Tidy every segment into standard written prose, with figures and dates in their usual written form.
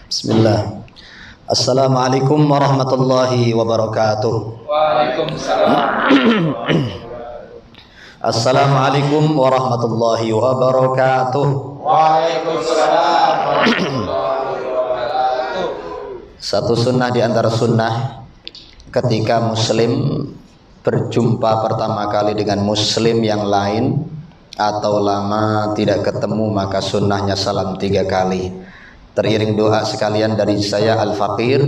Bismillah. Assalamualaikum warahmatullahi wabarakatuh. Waalaikumsalam. Assalamualaikum warahmatullahi wabarakatuh. Waalaikumsalam warahmatullahi wabarakatuh. Satu sunnah di antara sunnah ketika muslim berjumpa pertama kali dengan muslim yang lain atau lama tidak ketemu, maka sunnahnya salam 3 kali. Teriring doa sekalian dari saya Al-Faqir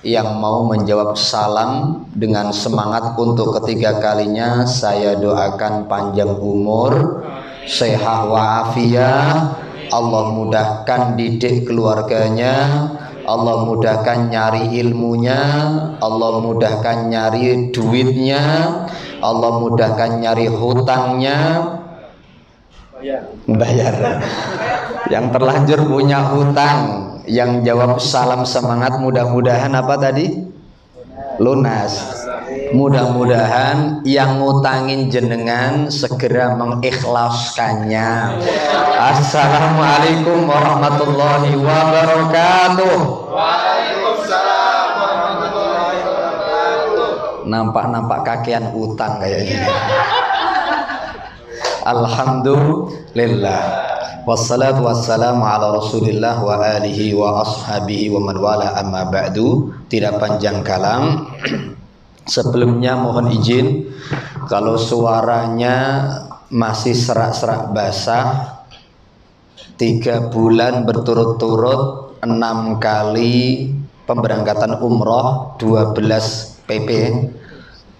yang mau menjawab salam dengan semangat untuk ketiga kalinya. Saya doakan panjang umur, sehat wa'afiyah, Allah mudahkan didik keluarganya, Allah mudahkan nyari ilmunya, Allah mudahkan nyari duitnya, Allah mudahkan nyari hutangnya, bayar. Yang terlanjur punya hutang, yang jawab salam semangat mudah-mudahan apa tadi? Lunas. Mudah-mudahan yang ngutangin jenengan segera mengikhlaskannya. Assalamualaikum warahmatullahi wabarakatuh. Waalaikumsalam warahmatullahi wabarakatuh. Nampak kakean utang kayaknya. Alhamdulillah. Wassalatu wassalamu ala rasulillah wa alihi wa ashabihi wa man wala amma ba'du. Tidak panjang kalam, sebelumnya mohon izin kalau suaranya masih serak-serak basah. 3 bulan berturut-turut 6 kali pemberangkatan umroh 12 pp.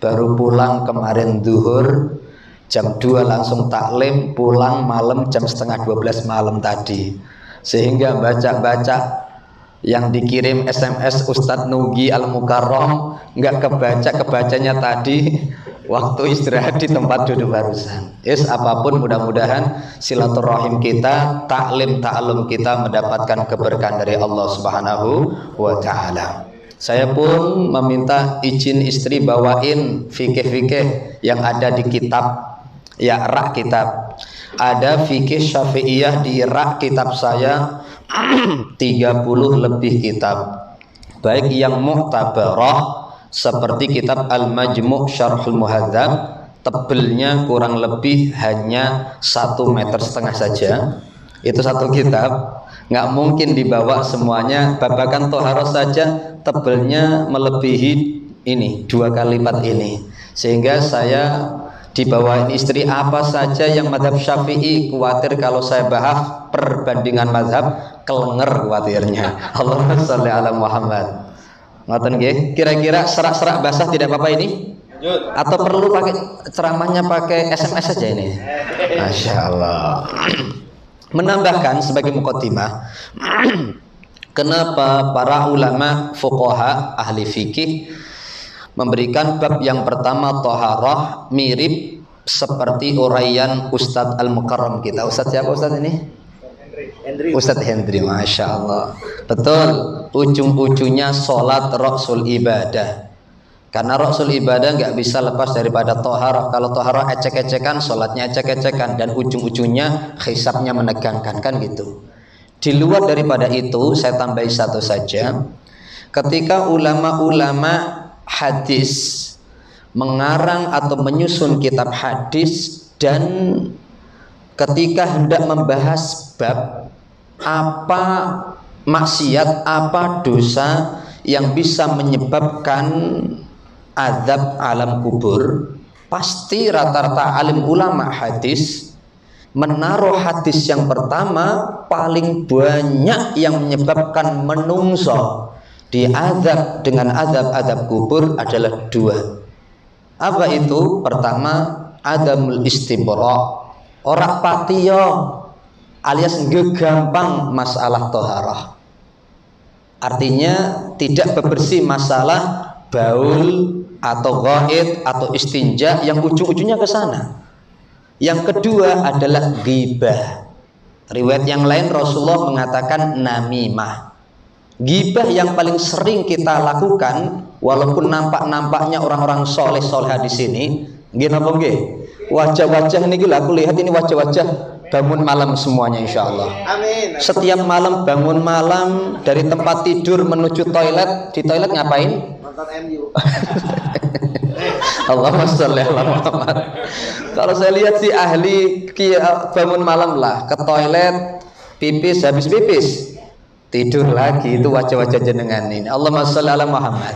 Baru pulang kemarin zuhur jam 2 langsung taklim, pulang malam jam setengah 12 malam tadi. Sehingga baca-baca yang dikirim SMS Ustadz Nugi Al-Mukarram nggak kebacanya tadi waktu istirahat di tempat duduk barusan. Apapun, mudah-mudahan silaturahim kita, ta'lim kita mendapatkan keberkahan dari Allah Subhanahu wa ta'ala. Saya pun meminta izin istri bawain fikih-fikih yang ada di kitab, ya, rak kitab. Ada fikih Syafi'iyah di rak kitab saya 30 lebih kitab, baik yang mu'tabarah seperti kitab Al-Majmu' Syarhul Muhadzab, tebelnya kurang lebih hanya 1,5 meter saja. Itu satu kitab, nggak mungkin dibawa semuanya. Babakan toharoh saja tebelnya melebihi ini 2 kali lipat ini, sehingga saya dibawain istri apa saja yang madhab Syafi'i. Khawatir kalau saya bahas perbandingan madhab kelenger khawatirnya. Allahumma sholli ala Muhammad. Ngoten nggih. Kira-kira serak-serak basah tidak apa-apa ini? Atau perlu pakai ceramahnya pakai SMS saja ini? Masya Allah. Menambahkan sebagai muqaddimah, kenapa para ulama fuqaha ahli fikih memberikan bab yang pertama toharoh mirip seperti uraian Ustadz Al-Mukarram kita. Ustadz siapa Ustadz ini? Ustadz Hendri. Masya Allah. Betul, ujung-ujungnya sholat roksul ibadah. Karena roksul ibadah nggak bisa lepas daripada toharoh. Kalau toharoh ecek-ecekan, sholatnya ecek-ecekan, dan ujung-ujungnya hisabnya menegangkan, kan gitu. Di luar daripada itu, saya tambahi satu saja. Ketika ulama-ulama hadis mengarang atau menyusun kitab hadis, dan ketika hendak membahas bab apa maksiat, apa dosa yang bisa menyebabkan azab alam kubur, pasti rata-rata alim ulama hadis menaruh hadis yang pertama paling banyak yang menyebabkan menungso diazab dengan azab-azab kubur adalah 2. Apa itu? Pertama, adamul istibra', ora patiyo alias gampang masalah toharah. Artinya tidak bebersih masalah baul atau ghaid atau istinja yang ujung-ujungnya ke sana. Yang kedua adalah ghibah. Riwayat yang lain Rasulullah mengatakan namimah. Ghibah yang paling sering kita lakukan, walaupun nampaknya orang-orang soleh-soleha di sini, nggih napa nggih? wajah-wajah ini gila, aku lihat ini wajah-wajah bangun malam semuanya insyaallah. Amin. Setiap malam bangun malam dari tempat tidur menuju toilet, di toilet ngapain? Nonton MU. Allahumma sholli ala Muhammad. Kalau saya lihat si ahli bangun malam lah ke toilet, pipis, habis pipis tidur lagi, itu wajah-wajah jenengan ini. Allahumma sholli ala Muhammad.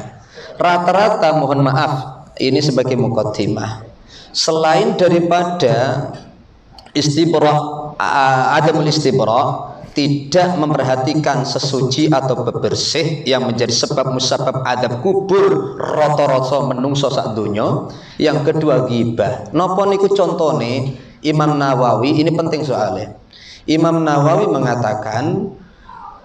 Rata-rata, mohon maaf, ini sebagai muqaddimah, selain daripada istibra, adamul istibra, tidak memperhatikan sesuci atau bebersih yang menjadi sebab musabab adab kubur rata-rata menungso sak donya. Yang kedua ghibah. Napa niku contone Imam Nawawi, ini penting soalnya. Imam Nawawi mengatakan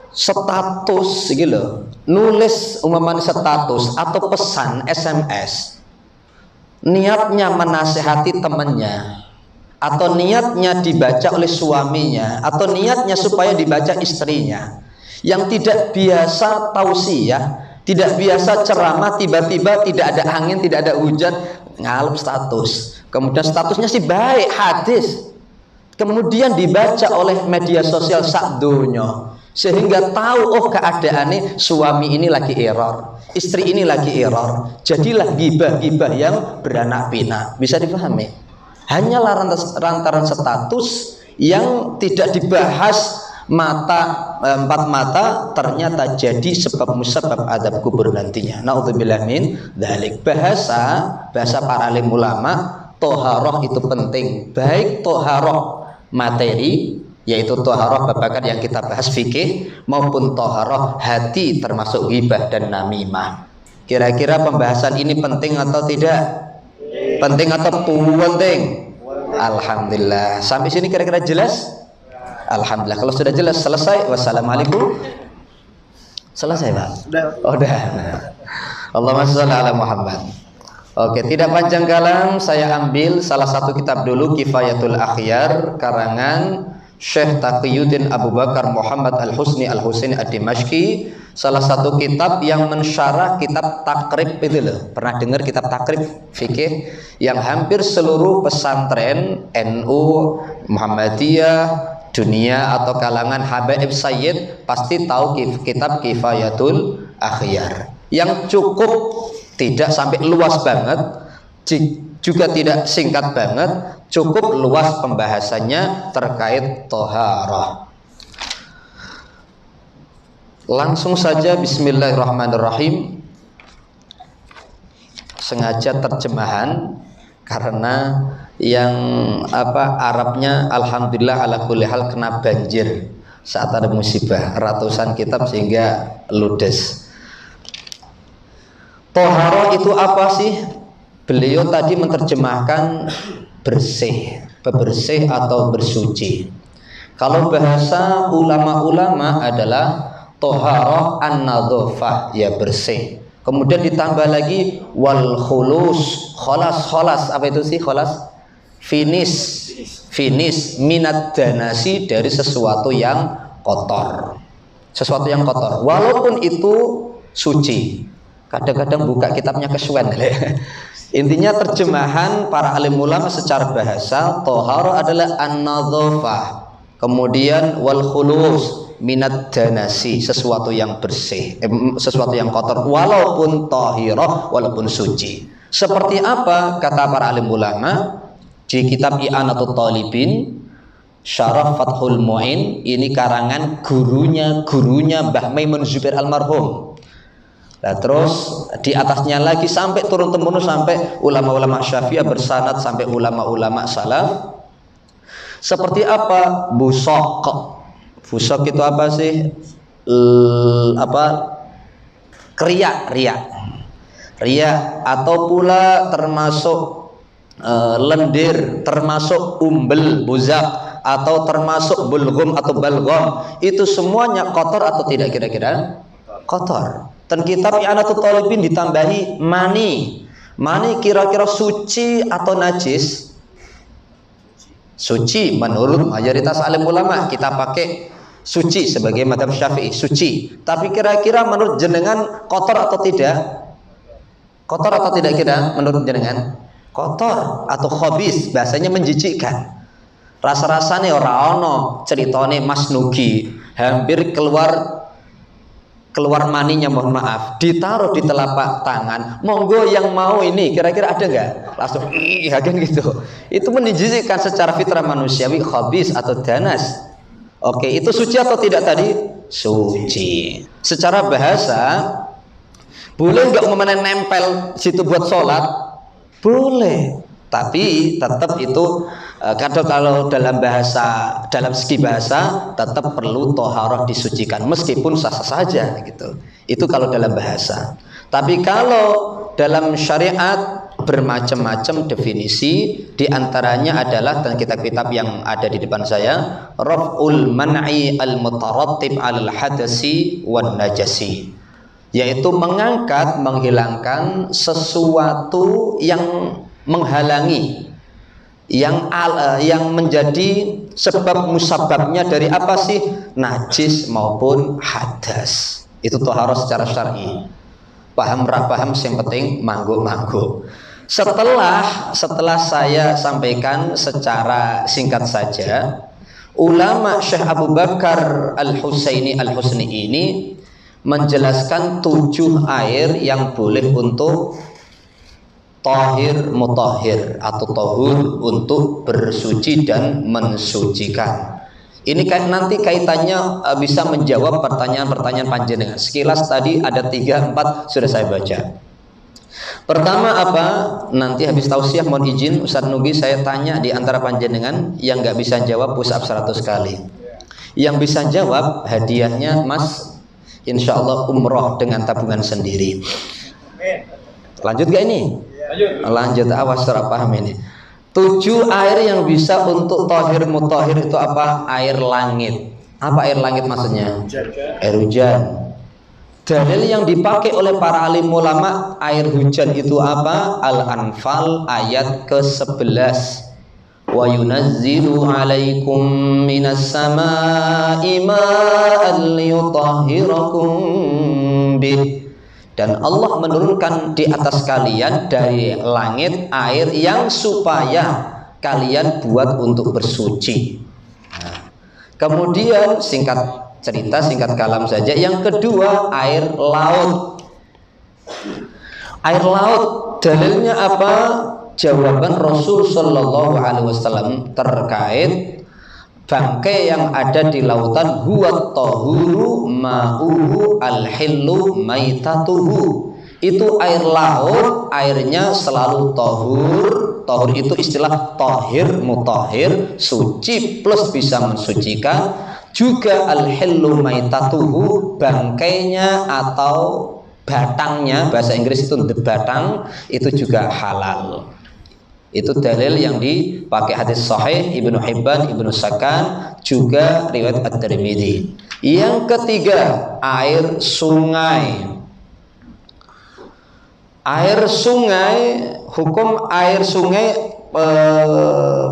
status gitu, nulis umpamanya status atau pesan SMS, niatnya menasehati temannya, atau niatnya dibaca oleh suaminya, atau niatnya supaya dibaca istrinya, yang tidak biasa tausiah, tidak biasa ceramah, tiba-tiba tidak ada angin, tidak ada hujan, ngalap status. Kemudian statusnya sih baik, hadis, kemudian dibaca oleh media sosial sak donya, sehingga tahu oh keadaannya suami ini lagi error, istri ini lagi error. Jadilah gibah-gibah yang beranak pinak. Bisa dipahami? Hanyalah lantaran status yang tidak dibahas empat mata ternyata jadi sebab musabab adab kubur nantinya. Naudzubillah min dzalik. Bahasa para alim ulama, toharoh itu penting, baik toharoh materi, yaitu toharoh babakan yang kita bahas fikih, maupun toharoh hati termasuk ghibah dan namimah. Kira-kira pembahasan ini penting atau tidak? Penting atau penting? Alhamdulillah. Sampai sini kira-kira jelas? Alhamdulillah. Kalau sudah jelas, selesai. Wassalamualaikum. Selesai, Pak? Oh, udah. Allahumma sholli ala Muhammad. Oke, tidak panjang kalam, saya ambil salah satu kitab dulu, Kifayatul Akhyar, karangan Syekh Taqiyuddin Abu Bakar Muhammad Al-Husni Al-Husaini Ad-Dimashqi, salah satu kitab yang mensyarah kitab takrib itu loh. Pernah dengar kitab takrib fikih yang hampir seluruh pesantren NU, Muhammadiyah, dunia atau kalangan habaib sayyid pasti tahu kitab Kifayatul Akhyar, yang cukup tidak sampai luas banget, juga tidak singkat banget, cukup luas pembahasannya terkait toharah. Langsung saja bismillahirrahmanirrahim. Sengaja terjemahan karena yang Arabnya alhamdulillah ala kulli hal kena banjir saat ada musibah, ratusan kitab sehingga ludes. Toharah itu apa sih? Beliau tadi menerjemahkan bersih, bebersih atau bersuci. Kalau bahasa ulama-ulama adalah toharah an-nadhafah, ya bersih. Kemudian ditambah lagi wal khulus, kholas, apa itu sih kholas? Finish minat danasi, dari sesuatu yang kotor. Sesuatu yang kotor, walaupun itu suci. Kadang-kadang buka kitabnya kesuwen. Intinya terjemahan para alim ulama secara bahasa, toharah adalah an-nadhafah, kemudian wal khulus minat danasi, sesuatu yang bersih, sesuatu yang kotor, walaupun tahirah, walaupun suci. Seperti apa kata para alim ulama di kitab I'anatul Talibin Syarah Fathul Mu'in, ini karangan gurunya Mbah Maimun Zubair almarhum. Nah, terus di atasnya lagi sampai turun temurun sampai ulama-ulama Syafi'iyah bersanad sampai ulama-ulama salaf. Seperti apa? Busok itu apa sih? Riya atau pula termasuk lendir, termasuk umbel, buzak, atau termasuk bulghum atau balgham. Itu semuanya kotor atau tidak kira-kira? Kotor. Dan kitab I'anatul Talibin ditambahi mani. Mani kira-kira suci atau najis? Suci menurut mayoritas alim ulama. Kita pakai suci sebagai mazhab Syafi'i, suci. Tapi kira-kira menurut jenengan kotor atau tidak? Kotor atau tidak kira menurut jenengan? kotor atau khabis, bahasanya menjijikkan. Rasa-rasanya ora ono ceritane Mas Nugi hampir keluar maninya, mohon maaf, ditaruh di telapak tangan, monggo yang mau ini, kira-kira ada nggak? Langsung kan gitu. Itu menjijikkan secara fitrah manusiawi, khabis atau danas. Oke, itu suci atau tidak tadi? Suci. Secara bahasa boleh nggak umpamanya nempel situ buat sholat? Boleh, tapi tetap itu kadang kalau dalam segi bahasa tetap perlu toharoh, disucikan, meskipun sah-sah saja gitu. Itu kalau dalam bahasa. Tapi kalau dalam syariat bermacam-macam definisi, diantaranya adalah dan kitab-kitab yang ada di depan saya, raf'ul man'i al-mutarattib 'alal hadasi wan najasi, yaitu mengangkat, menghilangkan sesuatu yang menghalangi, yang menjadi sebab musababnya dari apa sih? Najis maupun hadas. Itu toharoh secara syar'i. Paham ra paham, yang penting manggo-manggo. Setelah saya sampaikan secara singkat saja, ulama Syekh Abu Bakar Al-Husaini Al-Husni ini menjelaskan 7 air yang boleh untuk tahir mutahhir atau tahur, untuk bersuci dan mensucikan. Ini kan nanti kaitannya bisa menjawab pertanyaan-pertanyaan panjenengan. Sekilas tadi ada 3-4 sudah saya baca. Pertama apa? Nanti habis tausiah mohon izin Ustaz Nugi saya tanya di antara panjenengan, yang nggak bisa jawab push up 100 kali. Yang bisa jawab hadiahnya Mas insyaallah umroh dengan tabungan sendiri. Lanjut gak ini? Lanjut, awas salah paham ini. 7 air yang bisa untuk tahir mutahhir itu apa? Air langit. Apa air langit maksudnya? Air hujan. Dalil yang dipakai oleh para alim ulama air hujan itu apa? Al-Anfal ayat ke-11. Wa yunazzilu 'alaikum minas samaa'i ma'an liyutahhirakum bih. Dan Allah menurunkan di atas kalian dari langit air yang supaya kalian buat untuk bersuci. Nah, kemudian singkat cerita, singkat kalam saja. Yang kedua air laut. Air laut dalilnya apa? Jawaban Rasul Shallallahu Alaihi Wasallam terkait bangkai yang ada di lautan, huwa tahuru ma'uhu al-hillu maitatuhu. Itu air laut, airnya selalu tahur. Tahur itu istilah tahir mutahhir, suci plus bisa mensucikan. Juga al-hillu maitatuhu, bangkainya atau batangnya, bahasa Inggris itu the batang, itu juga halal. Itu dalil yang dipakai hadis sahih Ibnu Hibban, Ibnu Sakan, juga riwayat At-Tirmidzi. Yang ketiga, air sungai. Air sungai, hukum air sungai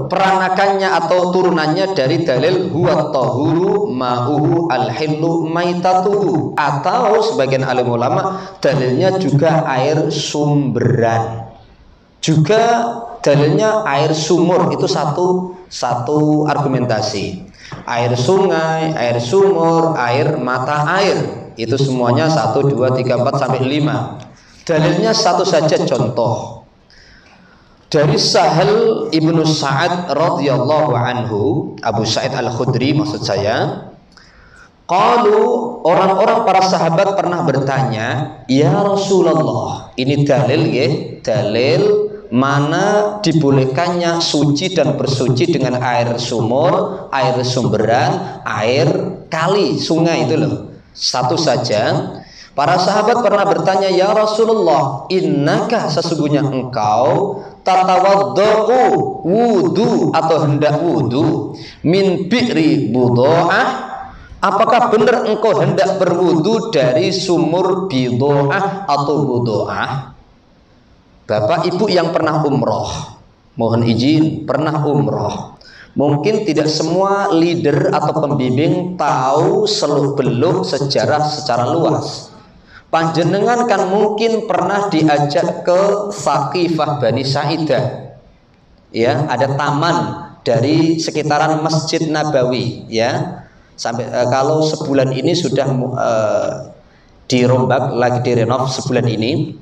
peranakannya atau turunannya dari dalil huwa tahuru ma'uhu al-hillu maitatuhu, atau sebagian alim ulama dalilnya juga air sumberan. Juga dalilnya air sumur, itu satu argumentasi. Air sungai, air sumur, air mata air, itu semuanya 1, 2, 3, 4 sampai 5. Dalilnya satu saja, contoh dari Sahal ibnu Sa'ad radhiyallahu anhu, Abu Sa'id al-Khudri maksud saya. Qalu, orang-orang para sahabat pernah bertanya, ya Rasulullah, ini dalil ya, dalil mana dibolehkannya suci dan bersuci dengan air sumur, air sumberan, air kali, sungai itu loh. Satu saja. Para sahabat pernah bertanya, ya Rasulullah, innaka sesungguhnya engkau tatawaddau wudu atau hendak wudu min bi'ri budo'ah, apakah benar engkau hendak berwudu dari sumur bido'ah atau budo'ah? Bapak ibu yang pernah umroh, mohon izin, pernah umroh, mungkin tidak semua leader atau pembimbing tahu seluk beluk sejarah secara luas. Panjenengan kan mungkin pernah diajak ke Saqifah Bani Sa'idah. Ya, ada taman dari sekitaran Masjid Nabawi, ya. Sampai kalau sebulan ini sudah dirombak, lagi direnov sebulan ini.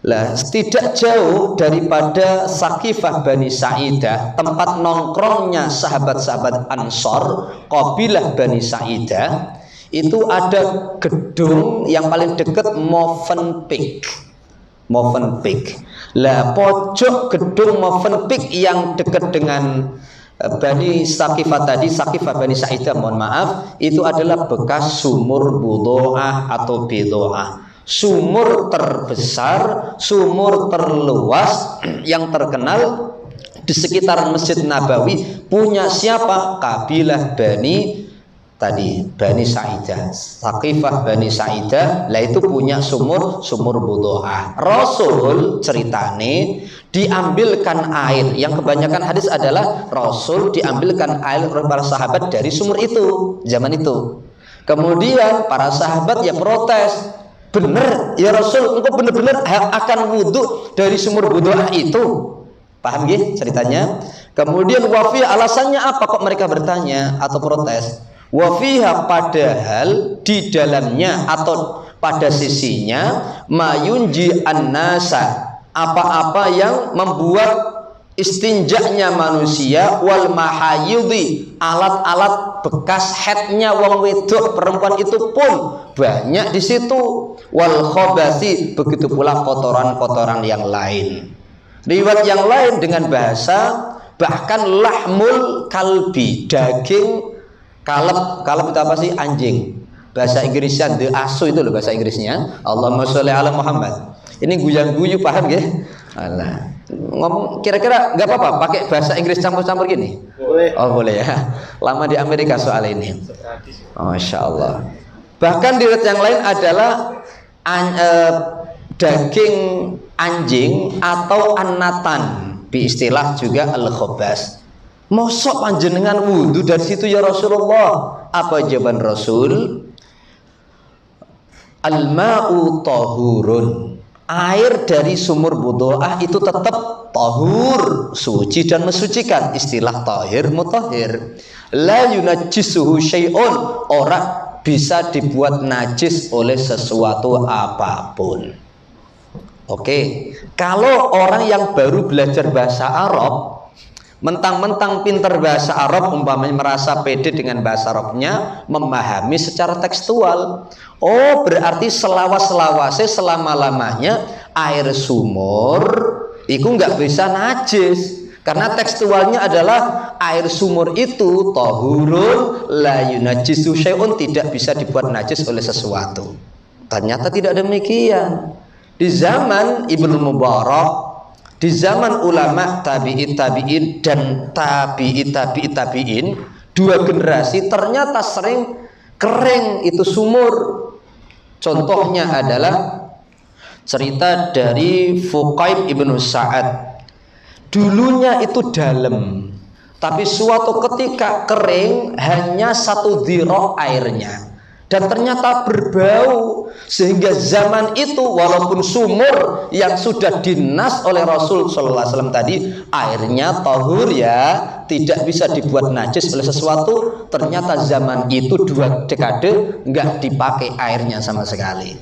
Lah, tidak jauh daripada Saqifah Bani Sa'idah, tempat nongkrongnya sahabat-sahabat Ansor, kabilah Bani Sa'idah, itu ada gedung yang paling dekat Movenpick. Lah, pojok gedung Movenpick yang dekat dengan Bani Saqifah tadi, Saqifah Bani Sa'idah, mohon maaf, itu adalah bekas sumur Budo'ah atau Bido'ah. Sumur terbesar, sumur terluas yang terkenal di sekitaran Masjid Nabawi, punya siapa? Kabilah Bani Sa'idah, Saqifah Bani Sa'idah. Lah, itu punya sumur Budo'ah. Rasul ceritane diambilkan air, yang kebanyakan hadis adalah Rasul diambilkan air oleh para sahabat dari sumur itu zaman itu. Kemudian para sahabat ya protes, bener ya Rasul, engkau bener-bener akan wudhu dari sumur Budo'ah itu. Paham ya ceritanya? Kemudian wafiha, alasannya apa kok mereka bertanya atau protes? Wafiha, padahal di dalamnya atau pada sisinya mayunji an-nasa, apa-apa yang membuat istinjaknya manusia, wal mahayudi, alat-alat bekas headnya wong wedok perempuan itu pun banyak di situ, wal khobasi, begitu pula kotoran-kotoran yang lain. Riwayat yang lain dengan bahasa bahkan lahmul kalbi, daging kaleb itu apa sih? Anjing. Bahasa Inggrisnya the asu itu loh bahasa Inggrisnya. Allahumma sholli ala Muhammad. Ini guyu paham ya? Alah. Ngomong kira-kira nggak apa-apa pakai bahasa Inggris campur-campur gini? Boleh. Oh boleh ya. Lama di Amerika soal ini. Masya Allah. Bahkan di riwayat yang lain adalah daging anjing atau annatan, bi istilah juga al-khobas. Mosok panjenengan wudhu dari situ ya Rasulullah? Apa jawaban Rasul? Al-ma'u tahurun. Air dari sumur Budo'ah itu tetap tahur, suci dan mensucikan. Istilah tahir mutahhir. La yunajjisuhu syai'un, orang bisa dibuat najis oleh sesuatu apapun. Oke, kalau orang yang baru belajar bahasa Arab, mentang-mentang pinter bahasa Arab, umpamanya merasa pede dengan bahasa Arabnya, memahami secara tekstual. Oh, berarti selawas-lawase selama-lamanya air sumur itu nggak bisa najis, karena tekstualnya adalah air sumur itu tahurun la yunajjisu syai'un, tidak bisa dibuat najis oleh sesuatu. Ternyata tidak demikian. Di zaman Ibnu Mubarak, di zaman ulama tabi'in dan tabi'in, dua generasi ternyata sering kering itu sumur. Contohnya adalah cerita dari Fuqaib ibnu Sa'ad. Dulunya itu dalam, tapi suatu ketika kering, hanya 1 dhira airnya, dan ternyata berbau, sehingga zaman itu walaupun sumur yang sudah dinas oleh Rasul Sallallahu Alaihi Wasallam tadi airnya tahur ya, tidak bisa dibuat najis oleh sesuatu, ternyata zaman itu 2 dekade nggak dipakai airnya sama sekali.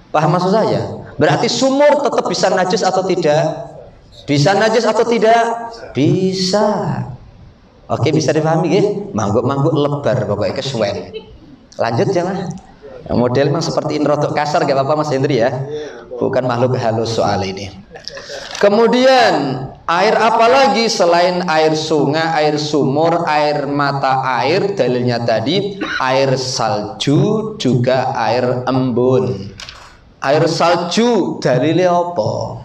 Paham maksud saya? Berarti sumur tetap bisa najis atau tidak? Bisa najis atau tidak? Bisa. Oke, bisa dipahami ya? Mangguk-mangguk lebar pokoknya kesuwen. Lanjut jangan. Model memang seperti ini rotok kasar, gak apa-apa Mas Hendri ya. Bukan makhluk halus soal ini. Kemudian air apa lagi selain air sungai, air sumur, air mata air? Dalilnya tadi air salju, juga air embun. Air salju dalilnya apa?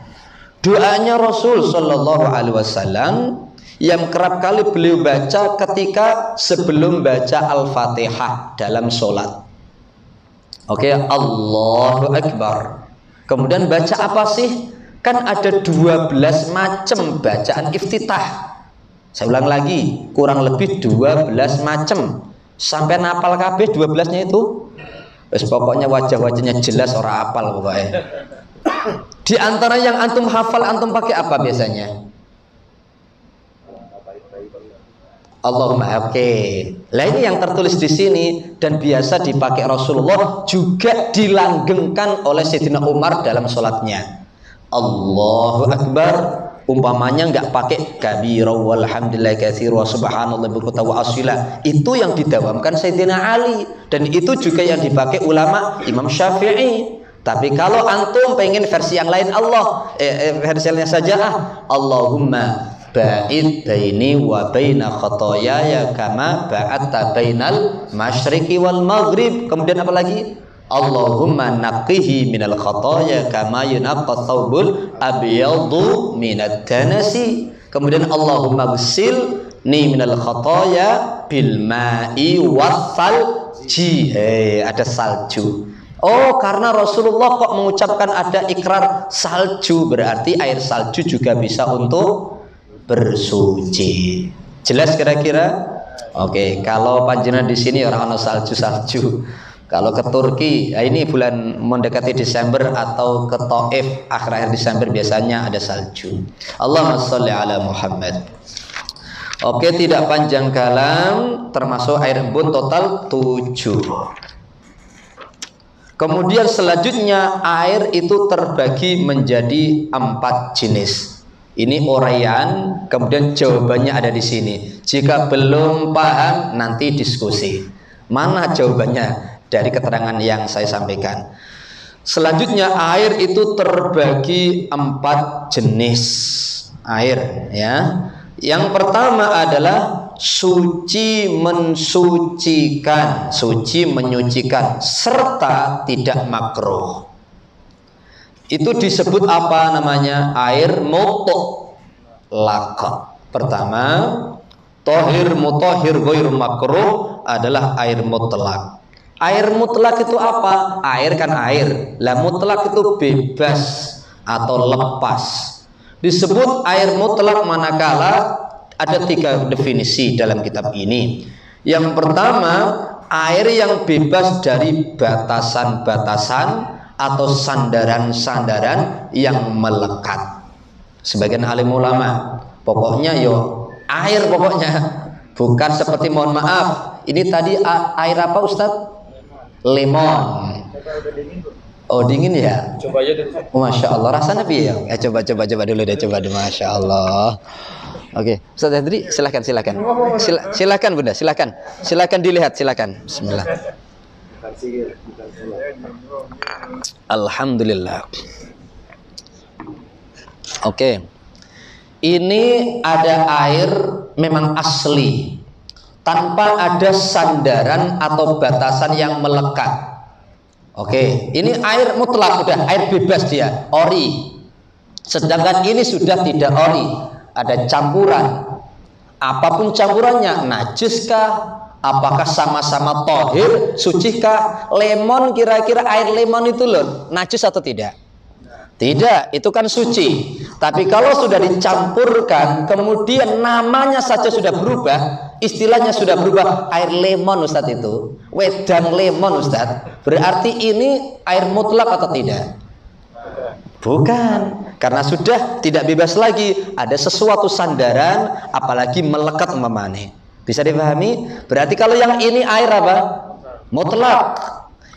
Doanya Rasul Sallallahu Alaihi Wasallam yang kerap kali beliau baca ketika sebelum baca Al-Fatihah dalam sholat. Oke, Allahu Akbar. Kemudian baca apa sih? Kan ada 12 macam bacaan iftitah. Saya ulang lagi, kurang lebih 12 macam. Sampai napal kabeh 12-nya itu? Wes pokoknya wajah-wajahnya jelas orang apal pokoknya. Di antara yang antum hafal, antum pakai apa biasanya? Allahumma, oke. Lah ini yang tertulis di sini dan biasa dipakai Rasulullah, juga dilanggengkan oleh Sayyidina Umar dalam sholatnya. Allahu Akbar, umpamanya nggak pakai kabira walhamdulillah katsir wa subhanallah bukuta wa asila, itu yang didawamkan Sayyidina Ali, dan itu juga yang dipakai ulama Imam Syafi'i. Tapi kalau antum pengen versi yang lain, versinya saja Allahumma ba'id baini wa baina khotoyaya kama ba'atta bainal masyriqi wal maghrib. Kemudian apa lagi? Allahumma naqihi minal khotoya kama yunaqqa thawbul abyadu minad danasi. Kemudian Allahumma ghsilni minal khotoya bil ma'i wasalji. Ada salju. Oh, karena Rasulullah kok mengucapkan ada ikrar salju, berarti air salju juga bisa untuk bersuci. Jelas kira-kira? Oke, kalau panjenengan di sini orang ono salju. Kalau ke Turki, ini bulan mendekati Desember atau ke Taif akhir-akhir Desember biasanya ada salju. Allahumma sholli ala Muhammad. Oke, tidak panjang kalam, termasuk air embun total 7. Kemudian selanjutnya air itu terbagi menjadi 4 jenis. Ini uraian, kemudian jawabannya ada di sini. Jika belum paham nanti diskusi. Mana jawabannya dari keterangan yang saya sampaikan? Selanjutnya air itu terbagi 4 jenis air, ya. Yang pertama adalah suci mensucikan, suci menyucikan serta tidak makruh. Itu disebut apa namanya? Air mutlaq. Pertama, tohir mutahhir ghair makruh adalah air mutlaq. Air mutlak itu apa? Air kan air. Lah mutlak itu bebas atau lepas. Disebut air mutlak manakala ada 3 definisi dalam kitab ini. Yang pertama, air yang bebas dari batasan-batasan atau sandaran-sandaran yang melekat. Sebagian alim ulama, pokoknya yo air pokoknya. Bukan seperti, mohon maaf, ini tadi air apa Ustadz? Lemon. Oh dingin ya? Coba aja dulu. Masya Allah, rasanya piye ya? Coba dulu deh, coba dulu. Masya Allah. Oke, Ustaz Hendri, silakan. Silakan Bunda, silakan dilihat, silakan. Bismillah. Alhamdulillah. Oke. Ini ada air memang asli, tanpa ada sandaran atau batasan yang melekat. Oke, ini air mutlak, udah air bebas dia, ori. Sedangkan ini sudah tidak ori, ada campuran. Apapun campurannya, najiskah? Apakah sama-sama tohir, sucikah? Lemon, kira-kira air lemon itu loh, najis atau tidak? Tidak, itu kan suci. Tapi kalau sudah dicampurkan, kemudian namanya saja sudah berubah, istilahnya sudah berubah, air lemon Ustadz itu, wedang lemon Ustadz, berarti ini air mutlak atau tidak? Bukan, karena sudah tidak bebas lagi, ada sesuatu sandaran, apalagi melekat umpamanya. Bisa dipahami? Berarti kalau yang ini air apa? Mutlak.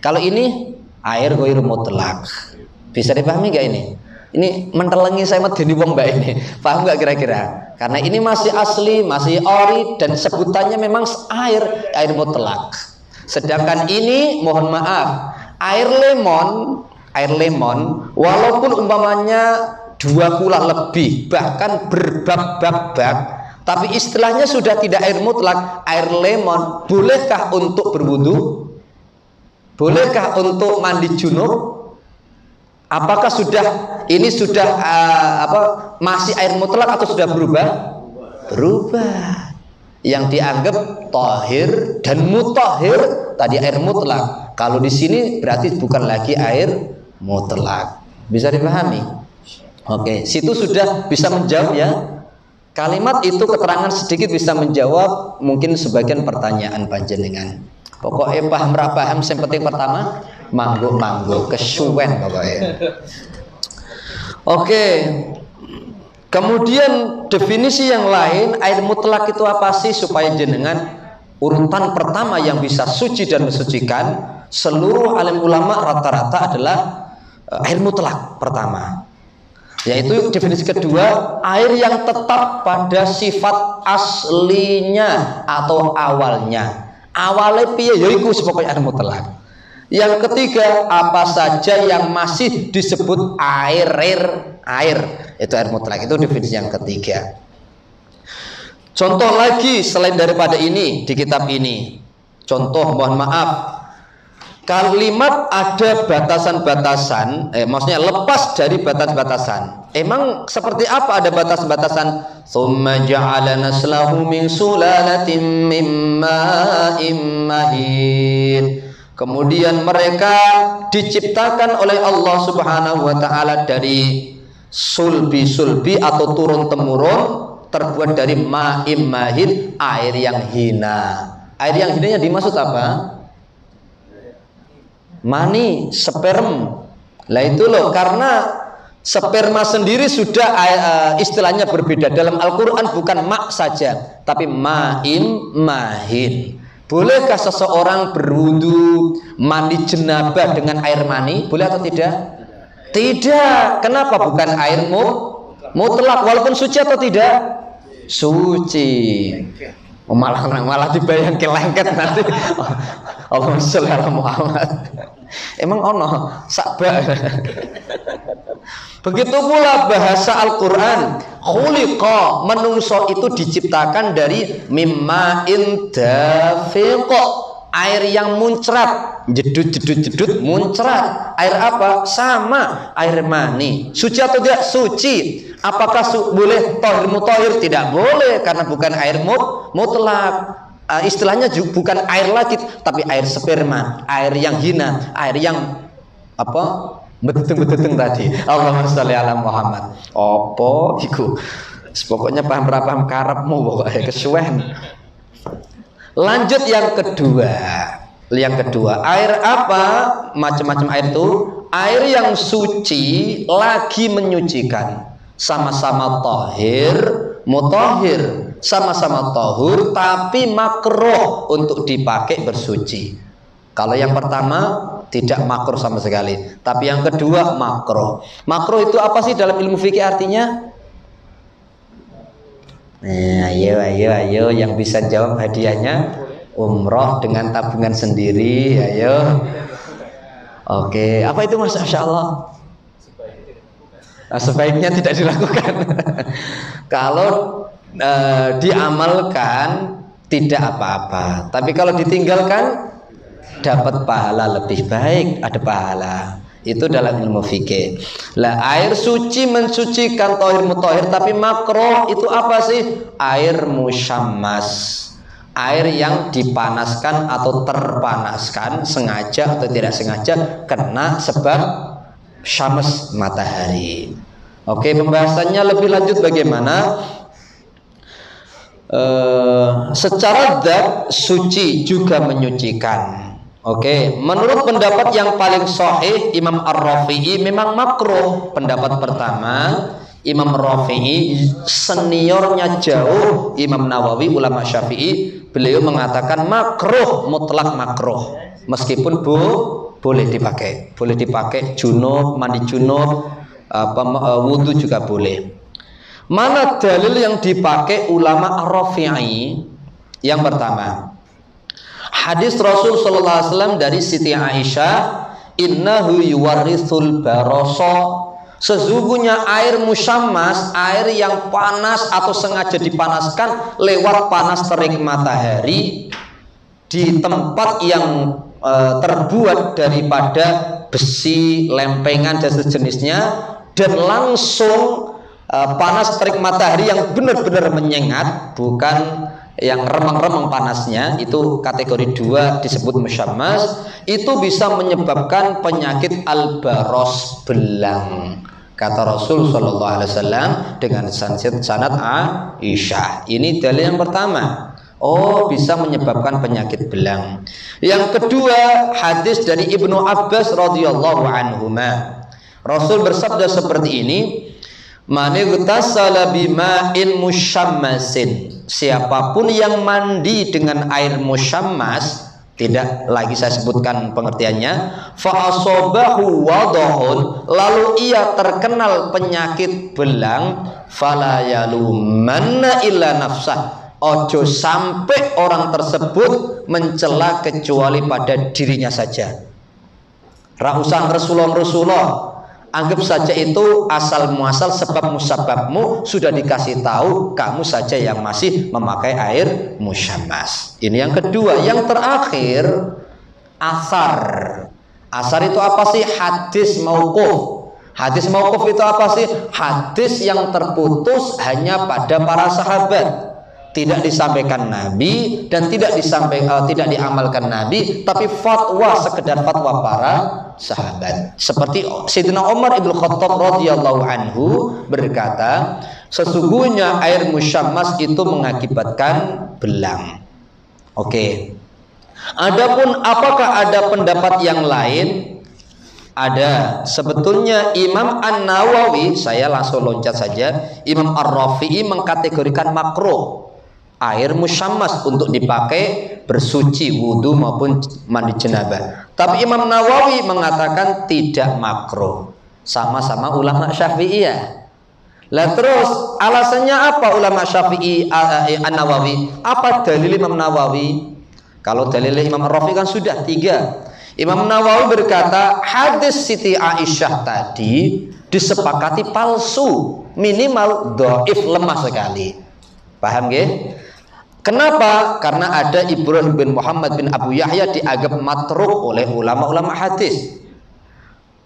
Kalau ini air ghair mutlak. Bisa dipahami gak ini? Ini mentelengi saya medeni wong mbak ini. Paham gak kira-kira? Karena ini masih asli, masih ori, dan sebutannya memang air mutlak. Sedangkan ini, mohon maaf, air lemon, walaupun umpamanya 2 kula lebih, bahkan berbak-bak-bak, tapi istilahnya sudah tidak air mutlak, air lemon, bolehkah untuk berwudu? Bolehkah untuk mandi junub? Apakah ini sudah masih air mutlak atau sudah berubah? Berubah. Yang dianggap tahir dan mutahhir tadi air mutlak. Kalau di sini berarti bukan lagi air mutlak. Bisa dipahami? Oke, situ sudah bisa menjawab ya. Kalimat itu keterangan sedikit bisa menjawab mungkin sebagian pertanyaan panjenengan. Pokoknya paham ra paham yang penting pertama mangguk-mangguk kesuwen pokoknya. Oke. Kemudian definisi yang lain, air mutlak itu apa sih supaya jenengan urutan pertama yang bisa suci dan mensucikan, seluruh alim ulama rata-rata adalah air mutlak pertama. Yaitu definisi kedua, air yang tetap pada sifat aslinya atau awalnya. Awalnya piye yaiku pokoknya air mutlak. Yang ketiga, apa saja yang masih disebut air itu air mutlak. Itu definisi yang ketiga. Contoh lagi selain daripada ini di kitab ini. Contoh, mohon maaf, kalimat ada batasan-batasan, maksudnya lepas dari batas-batasan. Emang seperti apa ada batas-batasan? Tsumma ja'ala naslahu min sulalatin min ma'in mahin. Kemudian mereka diciptakan oleh Allah Subhanahu wa taala dari sulbi-sulbi atau turun-temurun terbuat dari ma'im mahin, air yang hina. Air yang hinanya dimaksud apa? Mani, sperm. Lah itu loh, karena sperma sendiri sudah istilahnya berbeda. Dalam Al-Quran bukan mak saja, tapi ma'im mahin. Bolehkah seseorang berwudu mandi jenabah dengan air mani? Boleh atau tidak? Tidak. Kenapa? Bukan air mutlak. Walaupun suci atau tidak? Suci. Malah dibayangkan lengket nanti. Allahumma sholli ala Muhammad. Emang ono sakba. Begitu pula bahasa Al-Quran, khuliqa, menungso itu diciptakan dari mimma'in dafiq, air yang muncrat, jedut muncrat. Air apa? Sama, air mani. Suci atau tidak? Suci. Apakah boleh tohir mutohir? Tidak boleh, karena bukan air mutlak. Istilahnya bukan air lagi, tapi air sperma, air yang hina, air yang apa? Betul tadi. Allahumma sholli ala Muhammad. Apa iku? Pokoknya paham karepmu pokoknya kesuwen. Lanjut yang kedua. Air apa? Macam-macam air itu. Air yang suci lagi menyucikan. Sama-sama tahir, mutahhir. Sama-sama tahur tapi makruh untuk dipakai bersuci. Kalau yang pertama tidak makruh sama sekali, tapi yang kedua makruh. Makruh itu apa sih dalam ilmu fikih artinya? Ayo yang bisa jawab hadiahnya umroh dengan tabungan sendiri. Ayo. Oke, apa itu Masya Allah? Sebaiknya tidak dilakukan. Kalau diamalkan tidak apa-apa, tapi kalau ditinggalkan dapat pahala lebih baik, ada pahala. Itu dalam ilmu fikih. Lah air suci mensucikan, tohir mutahhir, tapi makruh itu apa sih? Air musyammas, air yang dipanaskan atau terpanaskan sengaja atau tidak sengaja kena sebab syams, matahari. Oke, pembahasannya lebih lanjut bagaimana? Secara zat suci juga menyucikan. Oke, menurut pendapat yang paling sahih Imam Ar-Rafi'i memang makruh. Pendapat pertama Imam Rafi'i, seniornya jauh Imam Nawawi ulama Syafi'i, beliau mengatakan makruh, mutlak makruh. Meskipun boleh dipakai junub, mandi junub, wudu juga boleh. Mana dalil yang dipakai ulama Ar-Rafi'i? Yang pertama, hadis Rasul sallallahu alaihi wasallam dari Siti Aisyah, innahu yuwarithul barasa, sesungguhnya air musyammas, air yang panas atau sengaja dipanaskan lewat panas terik matahari di tempat yang terbuat daripada besi, lempengan dan sejenisnya, dan langsung panas terik matahari yang benar-benar menyengat, bukan yang remang-remang panasnya, itu kategori 2 disebut musyammas. Itu bisa menyebabkan penyakit al-baros, belang, kata Rasul sallallahu alaihi wasallam dengan sanad Aisyah. Ini dalil yang pertama. Oh, bisa menyebabkan penyakit belang. Yang kedua, hadis dari Ibnu Abbas radhiyallahu anhuma. Rasul bersabda seperti ini, "Man igtasala bima'in musyammasin." Siapapun yang mandi dengan air musyammas, tidak lagi saya sebutkan pengertiannya, fa asabahu wadahun, lalu ia terkenal penyakit belang, fala yalumanna illa nafsah. Ojo sampai orang tersebut mencela kecuali pada dirinya saja. Rausan Rasulullah, anggap saja itu asal muasal sebab musababmu sudah dikasih tahu, kamu saja yang masih memakai air musyammas. Ini yang kedua. Yang terakhir, asar. Asar itu apa sih? Hadis mauquf. Hadis mauquf itu apa sih? Hadis yang terputus hanya pada para sahabat. Tidak disampaikan Nabi dan tidak diamalkan Nabi, tapi fatwa, sekedar fatwa para sahabat. Seperti Sayyidina Umar ibn Khattab radhiyallahu anhu berkata, sesungguhnya air musyammas itu mengakibatkan belang. Oke. Adapun apakah ada pendapat yang lain? Ada. Sebetulnya Imam An-Nawawi, saya langsung loncat saja, Imam Ar-Rafi'i mengkategorikan makruh air musyammas untuk dipakai bersuci, wudu maupun mandi janabah. Tapi Imam Nawawi mengatakan tidak makruh. Sama-sama ulama Syafi'iyah. Lah terus alasannya apa ulama Syafi'i An-Nawawi? Apa dalil Imam Nawawi? Kalau dalil Imam Ar-Rafi'i kan sudah 3. Imam Nawawi berkata hadis Siti Aisyah tadi disepakati palsu, minimal dhaif, lemah sekali. Paham nggih? Kenapa? Karena ada Ibrahim bin Muhammad bin Abu Yahya dianggap matruk oleh ulama-ulama hadis.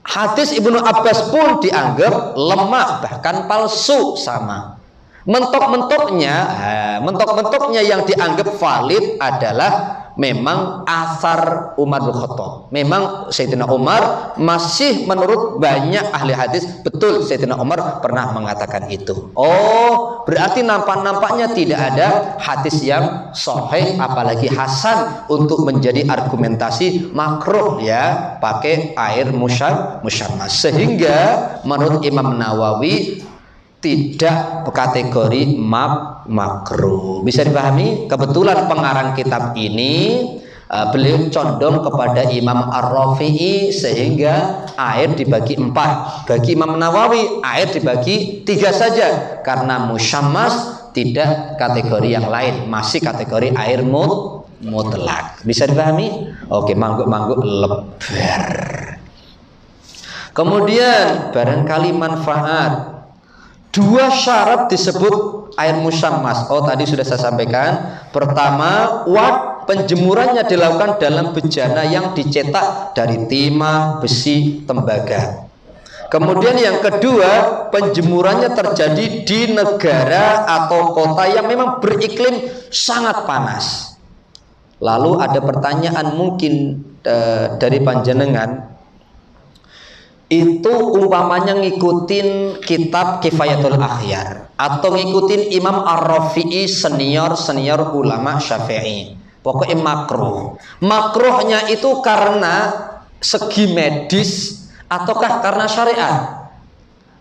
Hadis Ibnu Abbas pun dianggap lemah, bahkan palsu, sama. Mentok-mentoknya yang dianggap valid adalah memang asar Umar bin Khattab. Memang Sayyidina Umar masih menurut banyak ahli hadis, betul Sayyidina Umar pernah mengatakan itu. Oh, berarti nampaknya tidak ada hadis yang sahih apalagi hasan untuk menjadi argumentasi makruh ya pakai air musyammas. Sehingga menurut Imam Nawawi tidak kategori makruh. Bisa dipahami? Kebetulan pengarang kitab ini beliau condong kepada Imam Ar-Rafi'i, sehingga air dibagi 4. Bagi Imam Nawawi air dibagi 3 saja, karena musyammas tidak kategori yang lain, masih kategori air mutlak. Bisa dipahami? Oke, mangguk-mangguk lebar. Kemudian barangkali manfaat. 2 syarat disebut air musyammas. Oh, tadi sudah saya sampaikan. Pertama, penjemurannya dilakukan dalam bejana yang dicetak dari timah, besi, tembaga. Kemudian yang kedua, penjemurannya terjadi di negara atau kota yang memang beriklim sangat panas. Lalu ada pertanyaan mungkin dari panjenengan, itu umpamanya ngikutin kitab Kifayatul Akhyar atau ngikutin Imam Ar-Rafi'i, senior ulama Syafi'i, pokoknya makruh. Makruhnya itu karena segi medis ataukah karena syariat?